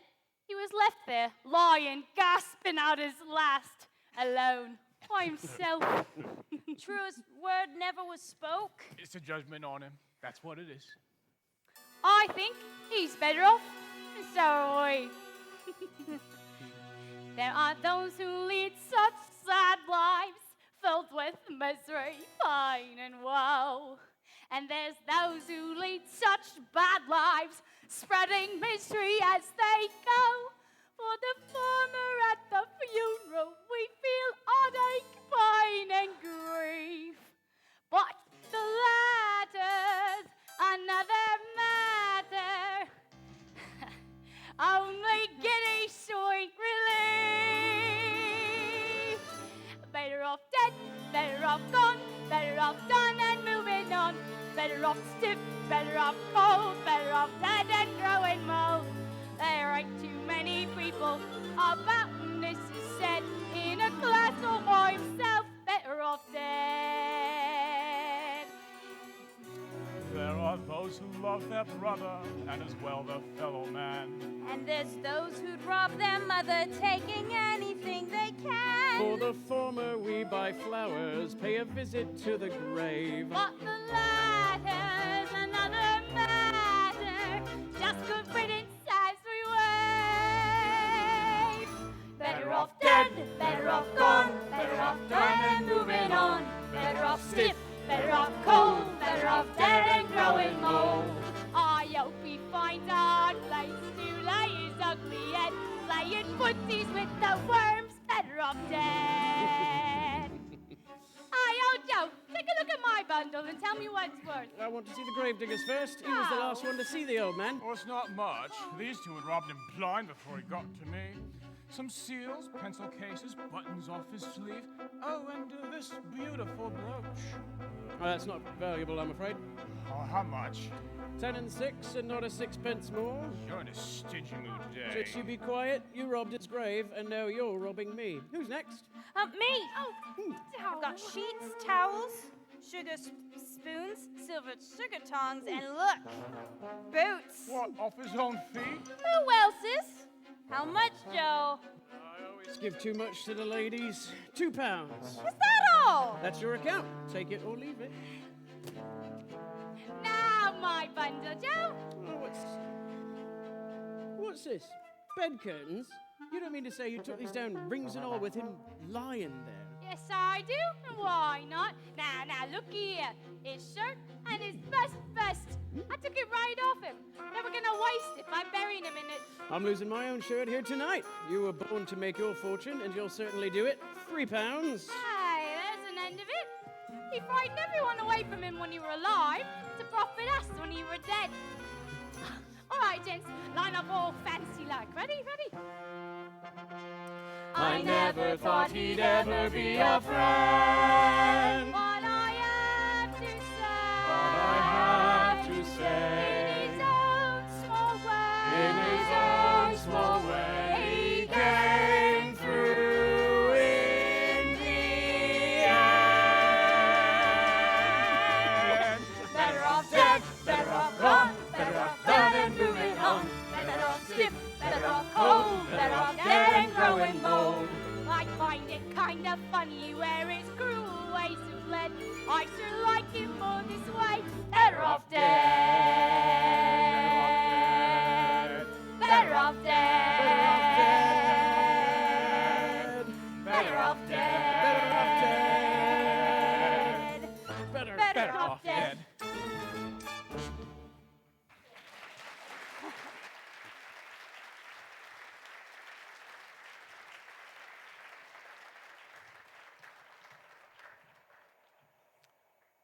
he was left there, lying, gasping out his last, alone, by himself. Truest word never was spoke. It's a judgment on him. That's what it is. I think he's better off, and so are we. There are those who lead such sad lives, filled with misery, pain, and woe. And there's those who lead such bad lives, spreading misery as they go. For the former at the funeral, we feel heartache, pain, and grief. But the latter's another matter. Only giddy sweet relief. Better off dead, better off gone, better off done and moving on. Better off stiff, better off cold, better off dead and growing mold. There ain't too many people about this is said in a class all by himself. Better off dead. There are those who love their brother and as well their fellow man. And there's those who'd rob their mother, taking anything they can. For the former, we buy flowers, pay a visit to the grave. But the latter's another matter. Just good riddance as we wave. Better off dead, better off gone, better off done and moving on. Better off stiff, better off cold, better off dead and growing mold. I hope he finds a hard place to lay his ugly head, playing footsies with the worms. Better off dead. Hi, old Joe, take a look at my bundle and tell me what it's worth. I want to see the gravediggers first. He was the last one to see the old man. Well, it's not much. These two had robbed him blind before he got to me. Some seals, pencil cases, buttons off his sleeve. Oh, and this beautiful brooch. Oh, that's not valuable, I'm afraid. Oh, how much? 10 and 6, and not a sixpence more. You're in a stingy mood today. Just you be quiet. You robbed its grave, and now you're robbing me. Who's next? Me. Oh, I've got sheets, towels, sugar spoons, silver sugar tongs, and look, boots. What, off his own feet? Who else's? How much, Joe? I always give too much to the ladies. £2. Is that all? That's your account. Take it or leave it. Now my bundle, Joe. Oh, what's this? Bed curtains? You don't mean to say you took these down, rings and all, with him lying there? Yes, I do. And why not? Now, look here. His shirt and his best vest. I took it right off him. Never gonna waste it by burying him in it. I'm losing my own shirt here tonight. You were born to make your fortune, and you'll certainly do it. £3. Hey, there's an end of it. He frightened everyone away from him when you were alive to profit us when you were dead. All right, gents, line up all fancy like. Ready? I never thought he'd ever be a friend. What I have to say. What I have to say. In his own small way, he came through in the end. Better off dead, better off gone, better off dead and moving on. Better off stiff, better off cold, better off dead and growing mold. I find it kind of funny where his cruel ways have led. I should like him more this way. Better off dead. Better off dead. Better off dead. Better off dead.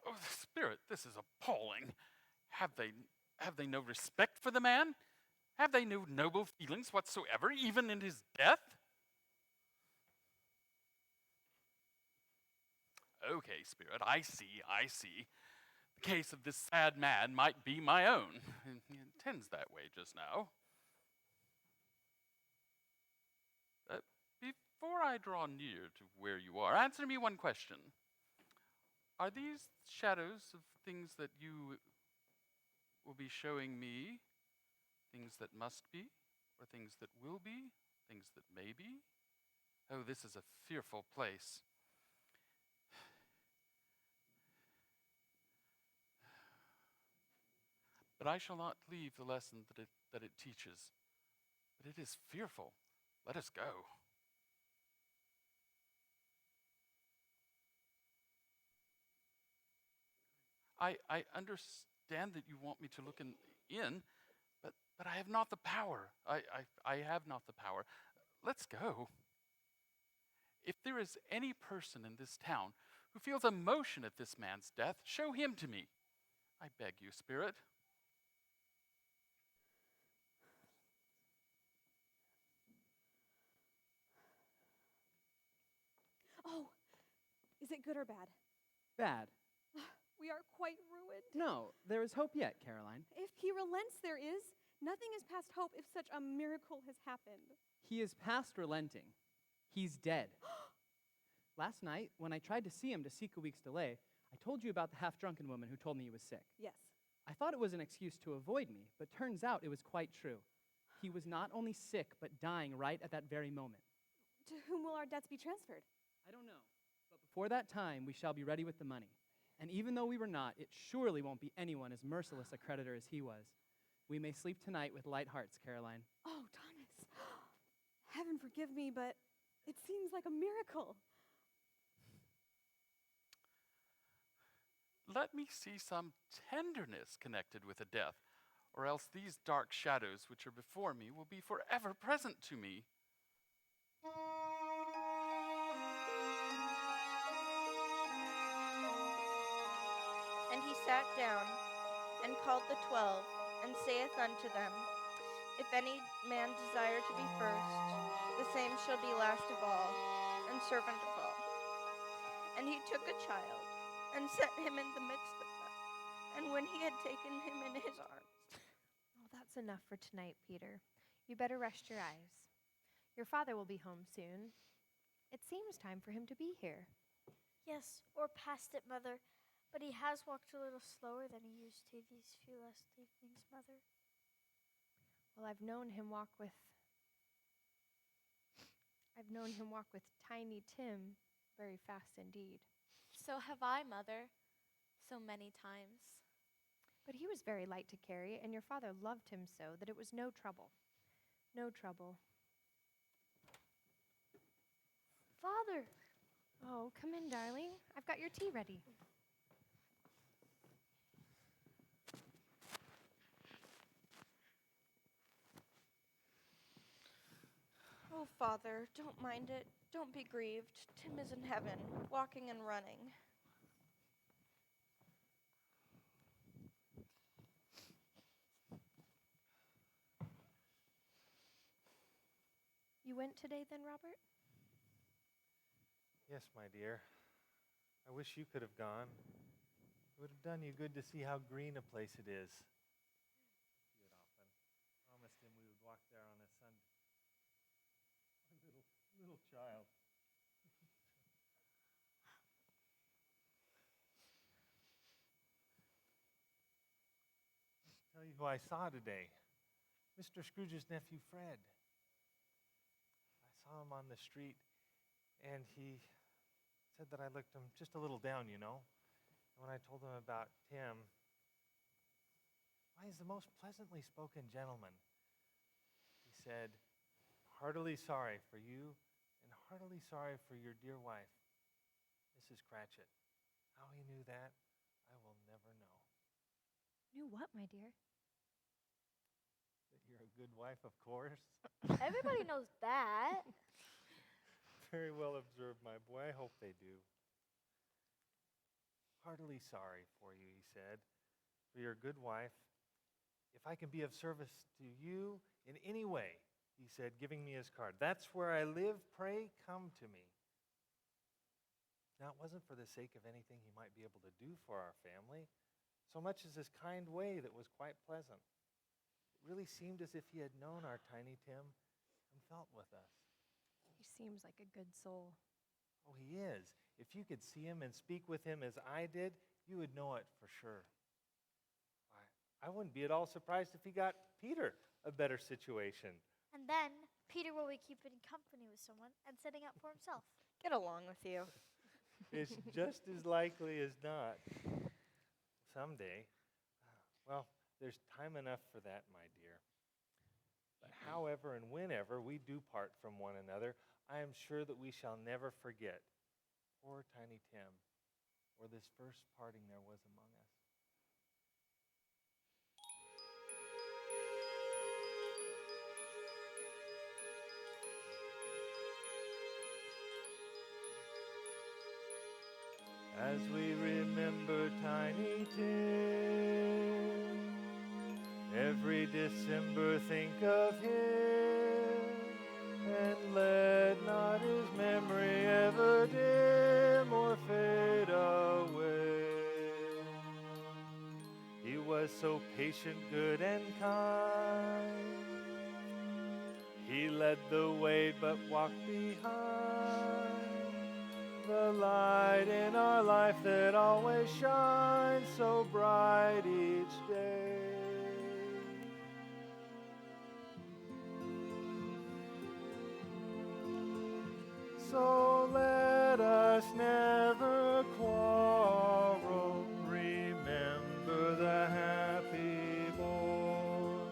Oh, Spirit, this is appalling. Have they no respect for the man? Have they no noble feelings whatsoever, even in his death? Okay, Spirit, I see. The case of this sad man might be my own. He intends that way just now. Before I draw near to where you are, answer me one question. Are these shadows of things that you will be showing me? Things that must be, or things that will be, things that may be? Oh, this is a fearful place. But I shall not leave the lesson that it teaches. But it is fearful. Let us go. I understand that you want me to look in, but I have not the power. I have not the power. Let's go. If there is any person in this town who feels emotion at this man's death, show him to me. I beg you, Spirit. Oh, is it good or bad? Bad. We are quite ruined. No, there is hope yet, Caroline. If he relents, there is. Nothing is past hope if such a miracle has happened. He is past relenting. He's dead. Last night, when I tried to see him to seek a week's delay, I told you about the half-drunken woman who told me he was sick. Yes. I thought it was an excuse to avoid me, but turns out it was quite true. He was not only sick, but dying right at that very moment. To whom will our debts be transferred? I don't know, but before that time, we shall be ready with the money. And even though we were not, it surely won't be anyone as merciless a creditor as he was. We may sleep tonight with light hearts, Caroline. Oh, Thomas. Heaven forgive me, but it seems like a miracle. Let me see some tenderness connected with a death, or else these dark shadows which are before me will be forever present to me. And he sat down, and called the 12, and saith unto them, If any man desire to be first, the same shall be last of all, and servant of all. And he took a child, and set him in the midst of them. And when he had taken him in his arms, Well, that's enough for tonight, Peter. You better rest your eyes. Your father will be home soon. It seems time for him to be here. Yes, or past it, Mother. But he has walked a little slower than he used to these few last evenings, Mother. Well, I've known him walk with Tiny Tim very fast indeed. So have I, Mother, so many times. But he was very light to carry, and your father loved him so that it was no trouble. No trouble. Father! Oh, come in, darling. I've got your tea ready. Oh, Father, don't mind it. Don't be grieved. Tim is in heaven, walking and running. You went today then, Robert? Yes, my dear. I wish you could have gone. It would have done you good to see how green a place it is. See it often. Promised him we would walk there on a Sunday. A little child. Tell you who I saw today. Mr. Scrooge's nephew, Fred. I saw him on the street, and he said that I looked him just a little down, you know. And when I told him about Tim, why, he's the most pleasantly spoken gentleman. He said, heartily sorry for you, and heartily sorry for your dear wife, Mrs. Cratchit. How he knew that, I will never know. Knew what, my dear? That you're a good wife, of course. Everybody knows that. Very well observed, my boy. I hope they do. Heartily sorry for you, he said, for your good wife. If I can be of service to you in any way, he said, giving me his card. That's where I live. Pray, come to me. Now, it wasn't for the sake of anything he might be able to do for our family, so much as his kind way that was quite pleasant. It really seemed as if he had known our Tiny Tim and felt with us. He seems like a good soul. Oh, he is. If you could see him and speak with him as I did, you would know it for sure. I wouldn't be at all surprised if he got Peter a better situation. And then Peter will be keeping company with someone and setting up for himself. Get along with you. It's just as likely as not. Someday. Well, there's time enough for that, my dear. But however and whenever we do part from one another, I am sure that we shall never forget poor Tiny Tim, or this first parting there was among us. As we remember Tiny Tim, every December think of him, and let not his memory ever dim or fade away. He was so patient, good, and kind. He led the way but walked behind, the light in our life that always shines so bright each day. So let us never quarrel, remember the happy boy.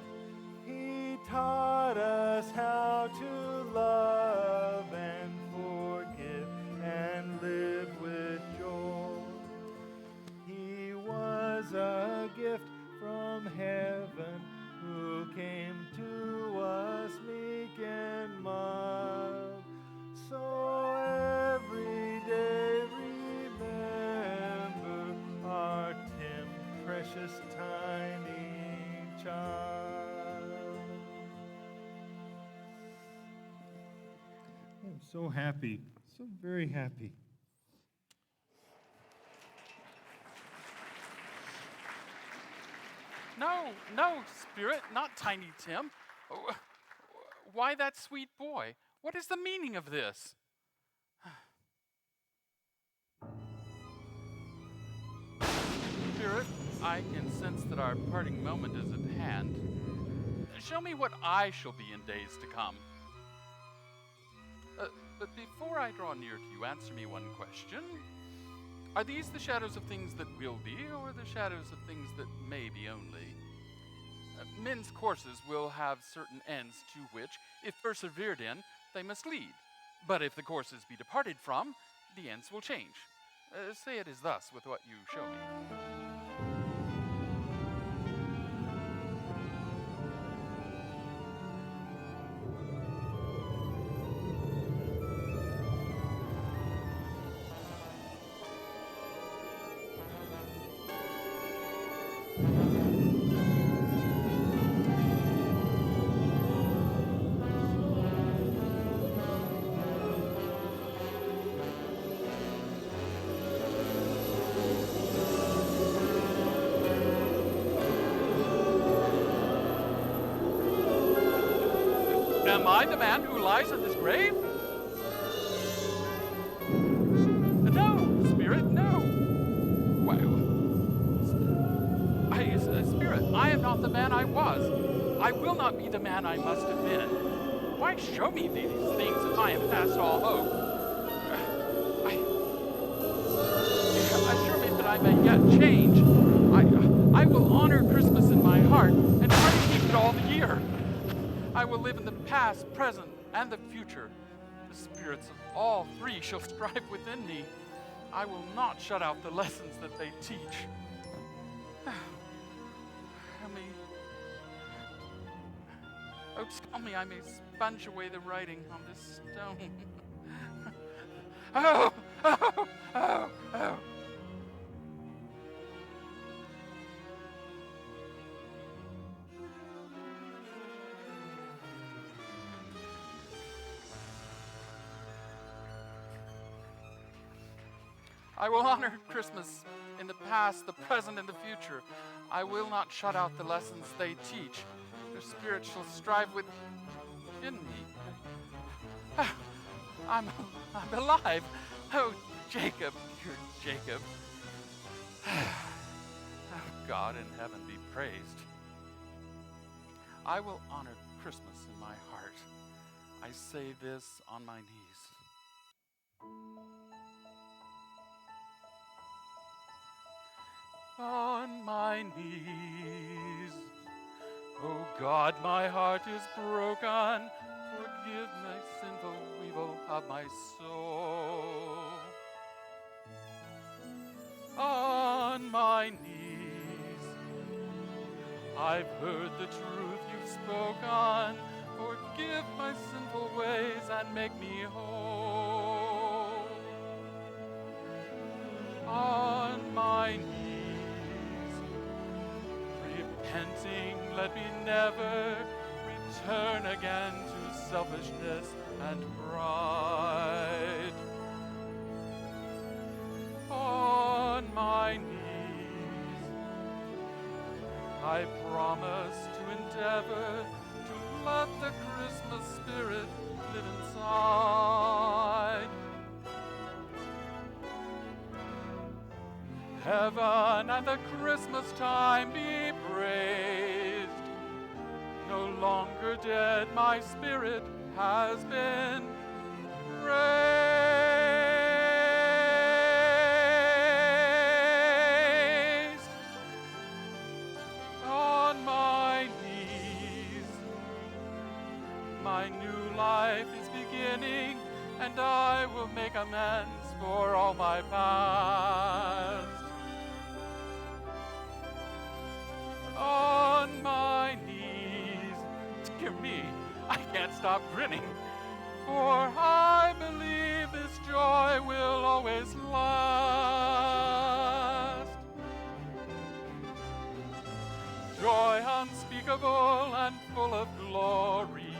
He taught us how to love and forgive and live with joy. He was a gift from heaven who came to us meek and mild. So every day remember our Tim, precious tiny child. I'm so happy, so very happy. No, no, Spirit, not Tiny Tim. Why that sweet boy? What is the meaning of this? Spirit, I can sense that our parting moment is at hand. Show me what I shall be in days to come. But before I draw near to you, answer me one question. Are these the shadows of things that will be, or the shadows of things that may be only? Men's courses will have certain ends to which, if persevered in, they must lead. But if the courses be departed from, the ends will change. Say it is thus with what you show me. Am I the man who lies in this grave? No, Spirit, no. Spirit, I am not the man I was. I will not be the man I must have been. Why show me these things if I am past all hope? Assure me that I may yet change. I will honor Christmas in my heart and try to keep it all the year. I will live in the past, present, and the future. The spirits of all three shall strive within me. I will not shut out the lessons that they teach. Tell me I may sponge away the writing on this stone. Oh, oh, oh, oh. I will honor Christmas in the past, the present, and the future. I will not shut out the lessons they teach. Their spirit shall strive within me. I'm alive. Oh, Jacob, dear Jacob. Oh, God in heaven be praised. I will honor Christmas in my heart. I say this on my knees. On my knees. Oh God, my heart is broken. Forgive my sinful evil of my soul. On my knees, I've heard the truth you've spoken. Forgive my sinful ways and make me whole. On my knees, repenting, let me never return again to selfishness and pride. On my knees, I promise to endeavor to let the Christmas spirit live inside. Heaven and the Christmas time be praised. No longer dead, my spirit has been raised. On my knees, my new life is beginning, and I will make amends for all my past. On my knees, dear me, I can't stop grinning, for I believe this joy will always last. Joy unspeakable and full of glory.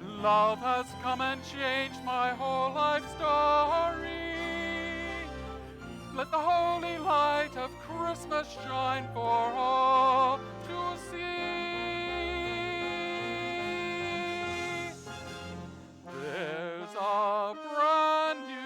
Love has come and changed my whole life story. Let the holy light of Christmas shine for all to see. There's a brand new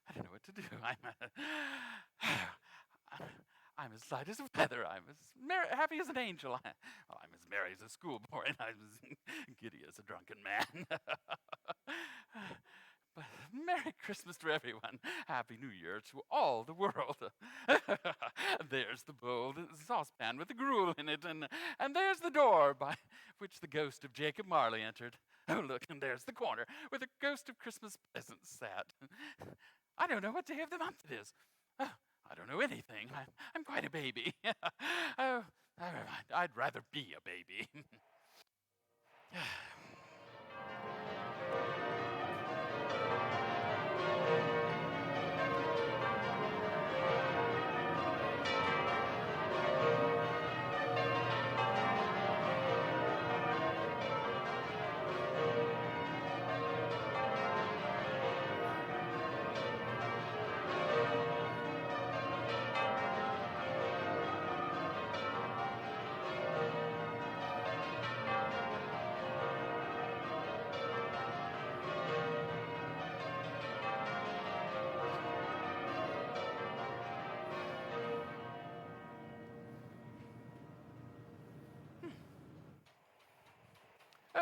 I don't know what to do. I'm as light as a feather. I'm as happy as an angel. I'm as merry as a schoolboy, and I'm as giddy as a drunken man. But Merry Christmas to everyone. Happy New Year to all the world. There's the bowl, the saucepan with the gruel in it, and there's the door by which the ghost of Jacob Marley entered. Oh, look, and there's the corner where the ghost of Christmas presents sat. I don't know what day of the month it is. Oh, I don't know anything. I'm quite a baby. Oh, never mind. I'd rather be a baby.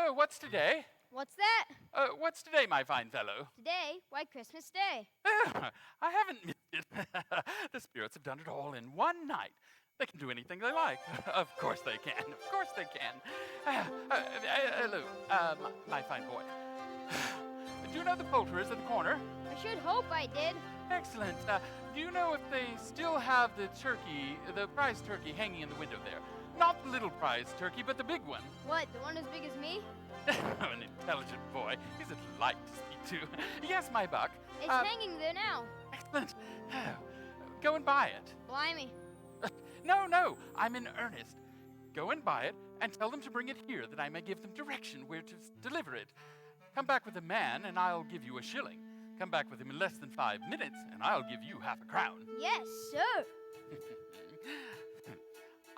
Oh, what's today? What's that? What's today, my fine fellow? Today? Why, Christmas Day. I haven't missed it. The spirits have done it all in one night. They can do anything they like. Of course they can. Of course they can. Hello, my fine boy. Do you know the poulterers at the corner? I should hope I did. Excellent. Do you know if they still have the turkey, the prize turkey, hanging in the window there? Not the little prize turkey, but the big one. What, the one as big as me? An intelligent boy. He's a delight to speak to. Yes, my buck. It's hanging there now. Excellent. Go and buy it. Blimey. No, I'm in earnest. Go and buy it and tell them to bring it here that I may give them direction where to deliver it. Come back with a man and I'll give you a shilling. Come back with him in less than 5 minutes and I'll give you half a crown. Yes, sir.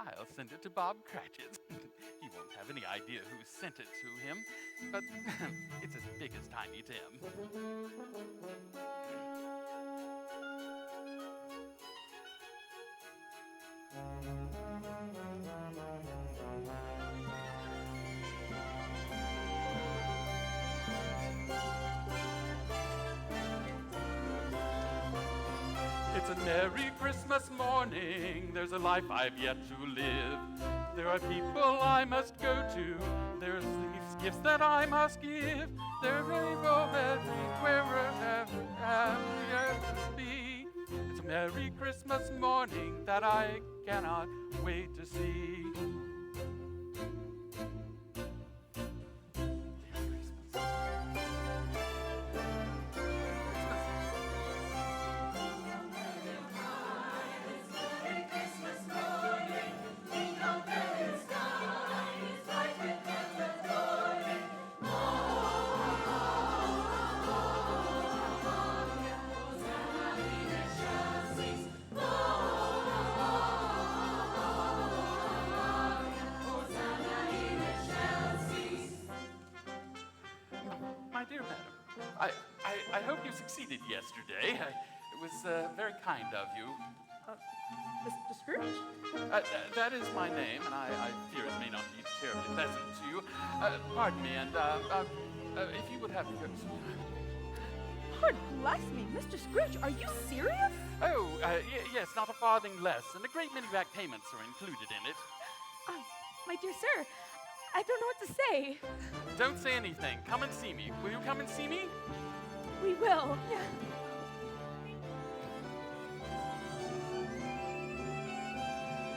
I'll send it to Bob Cratchit. He won't have any idea who sent it to him, but it's as big as Tiny Tim. It's a Merry Christmas morning. There's a life I've yet to live. There are people I must go to. There's these gifts that I must give. There's rainbow everywhere, happier to be. It's a Merry Christmas morning that I cannot wait to see. My dear madam, I hope you succeeded yesterday. It was very kind of you. Mr. Scrooge? That is my name, and I fear it may not be terribly pleasant to you. Pardon me, and if you would have the courtesy. Lord bless me, Mr. Scrooge, are you serious? Oh, yes, not a farthing less, and a great many back payments are included in it. My dear sir, I don't know what to say. Don't say anything. Come and see me. Will you come and see me? We will. Yeah.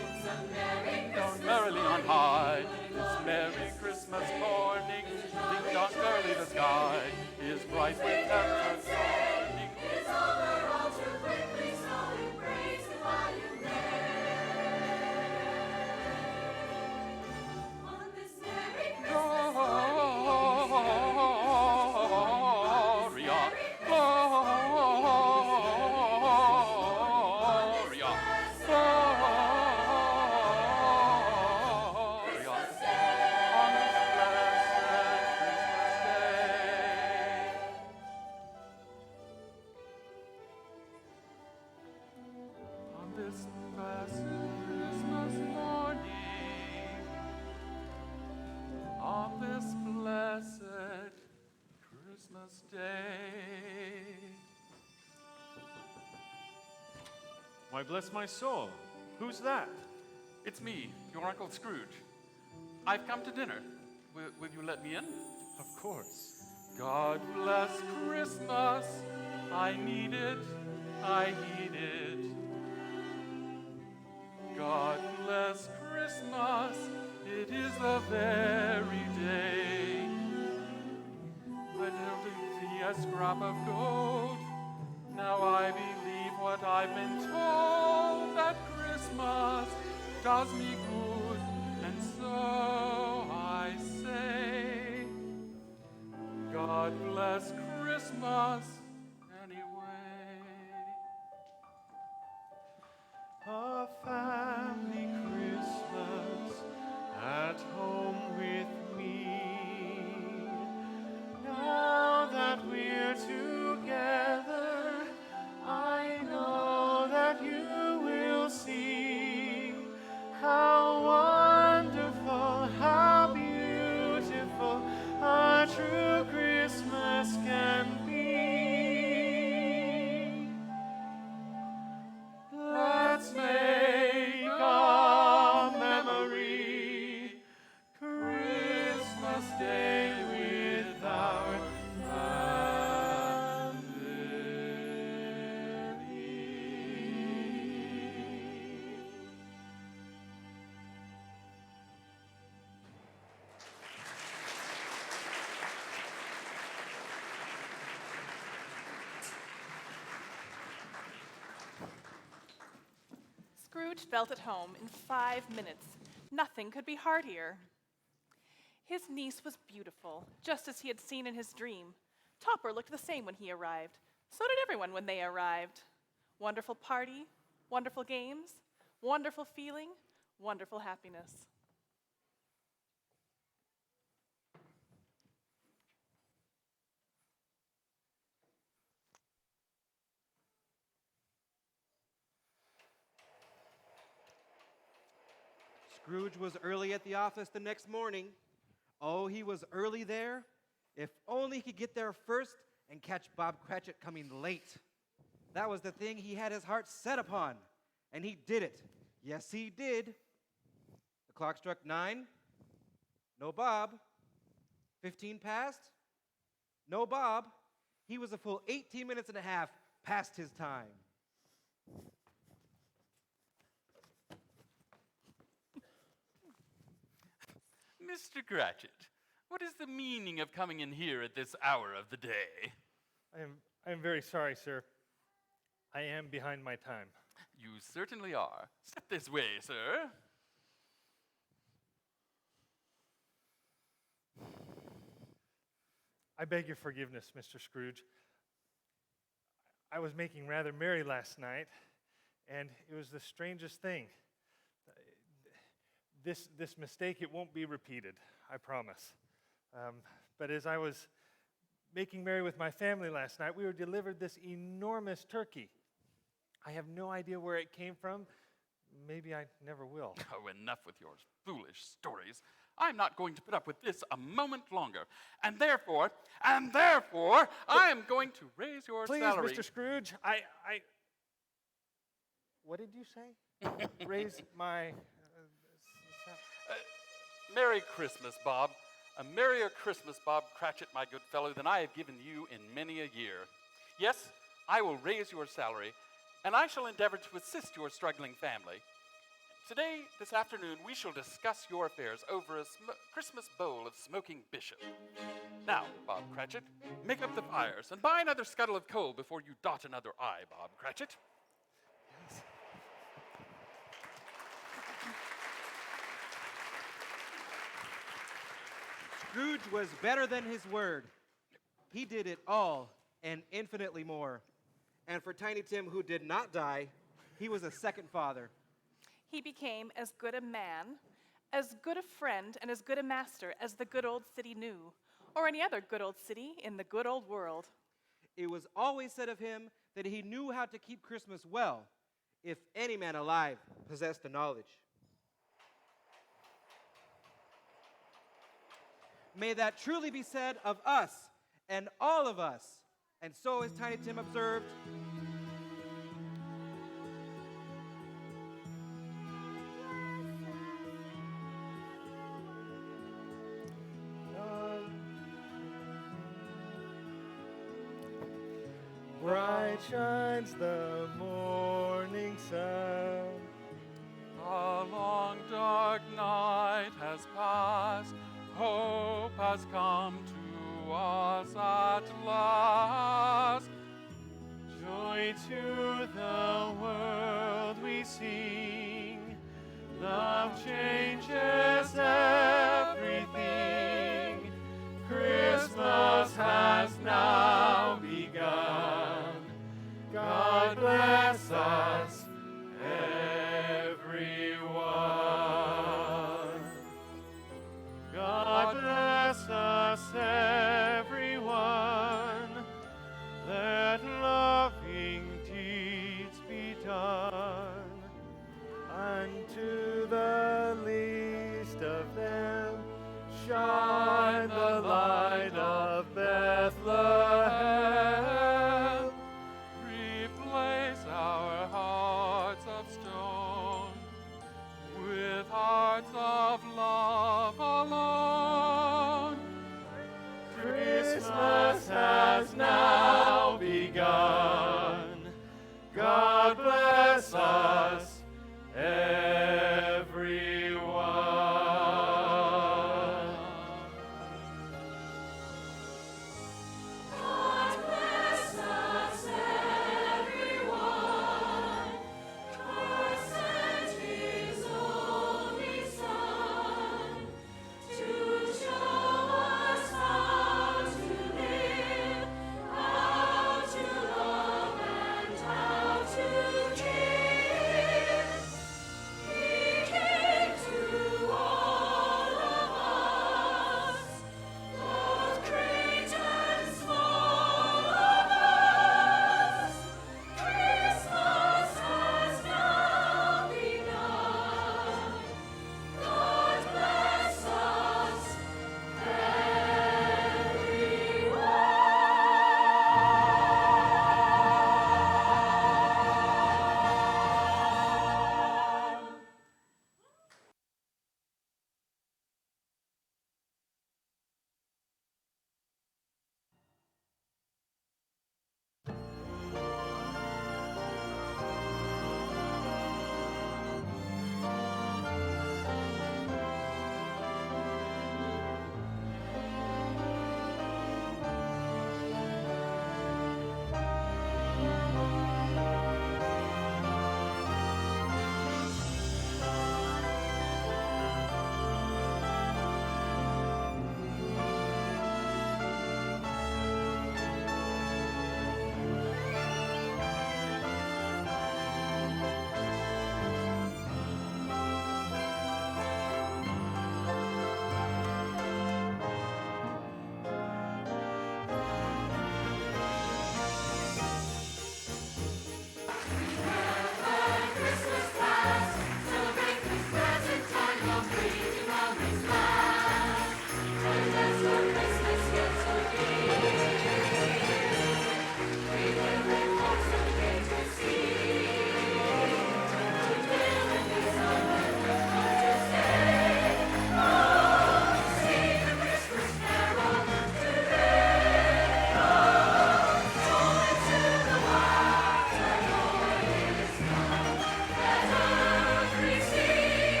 It's a Merry Down Christmas merrily on morning. high, this Merry Christmas morning. Ding dong merrily the sky is bright with heaven's dawning. It's over all too quickly, so embrace it while you may. On this Merry Christmas morning, Gloria, Gloria, on this blessed Christmas morning, on this blessed Christmas day. Why, bless my soul. Who's that? It's me, your Uncle Scrooge. I've come to dinner. Will you let me in? Of course. God bless Christmas. I need it. I heed it. God bless Christmas. It is the very day. I don't see a scrap of gold. Now I believe what I've been told, that Christmas does me good, and so I say, God bless Christmas anyway. A family Christmas at home with me. Now that we're together, I know that you will see how wonderful, how beautiful Scrooge felt at home in 5 minutes. Nothing could be heartier. His niece was beautiful, just as he had seen in his dream. Topper looked the same when he arrived. So did everyone when they arrived. Wonderful party, wonderful games, wonderful feeling, wonderful happiness. Scrooge was early at the office the next morning. Oh, he was early there. If only he could get there first and catch Bob Cratchit coming late. That was the thing he had his heart set upon, and he did it. Yes, he did. The clock struck 9. No Bob. 15 passed. No Bob. He was a full 18 minutes and a half past his time. Mr. Cratchit, what is the meaning of coming in here at this hour of the day? I am very sorry, sir. I am behind my time. You certainly are. Step this way, sir. I beg your forgiveness, Mr. Scrooge. I was making rather merry last night, and it was the strangest thing. This mistake, it won't be repeated, I promise. But as I was making merry with my family last night, we were delivered this enormous turkey. I have no idea where it came from. Maybe I never will. Oh, enough with your foolish stories. I'm not going to put up with this a moment longer. And therefore, I am going to raise your salary. Please, Mr. Scrooge, what did you say? Raise my... Merry Christmas, Bob. A merrier Christmas, Bob Cratchit, my good fellow, than I have given you in many a year. Yes, I will raise your salary, and I shall endeavor to assist your struggling family. Today, this afternoon, we shall discuss your affairs over a Christmas bowl of smoking bishop. Now, Bob Cratchit, make up the fires and buy another scuttle of coal before you dot another I, Bob Cratchit. Yes. Scrooge was better than his word. He did it all and infinitely more. And for Tiny Tim, who did not die, he was a second father. He became as good a man, as good a friend, and as good a master as the good old city knew, or any other good old city in the good old world. It was always said of him that he knew how to keep Christmas well, if any man alive possessed the knowledge. May that truly be said of us and all of us. And so, as Tiny Tim observed, bright shines the morning sun. A long dark night has passed. Hope has come to us at last. Joy to the world we sing. Love changes everything. Christmas has now begun. God bless us, everyone. God bless us, everyone. Let loving deeds be done. Unto the least of them shine the light of Bethlehem. Replace our hearts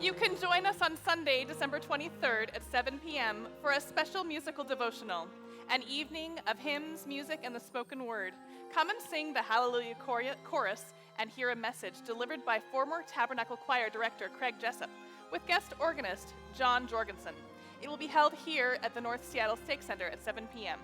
You can join us on Sunday, December 23rd at 7 p.m. for a special musical devotional, an evening of hymns, music, and the spoken word. Come and sing the Hallelujah Chorus and hear a message delivered by former Tabernacle Choir Director Craig Jessup with guest organist John Jorgensen. It will be held here at the North Seattle Stake Center at 7 p.m.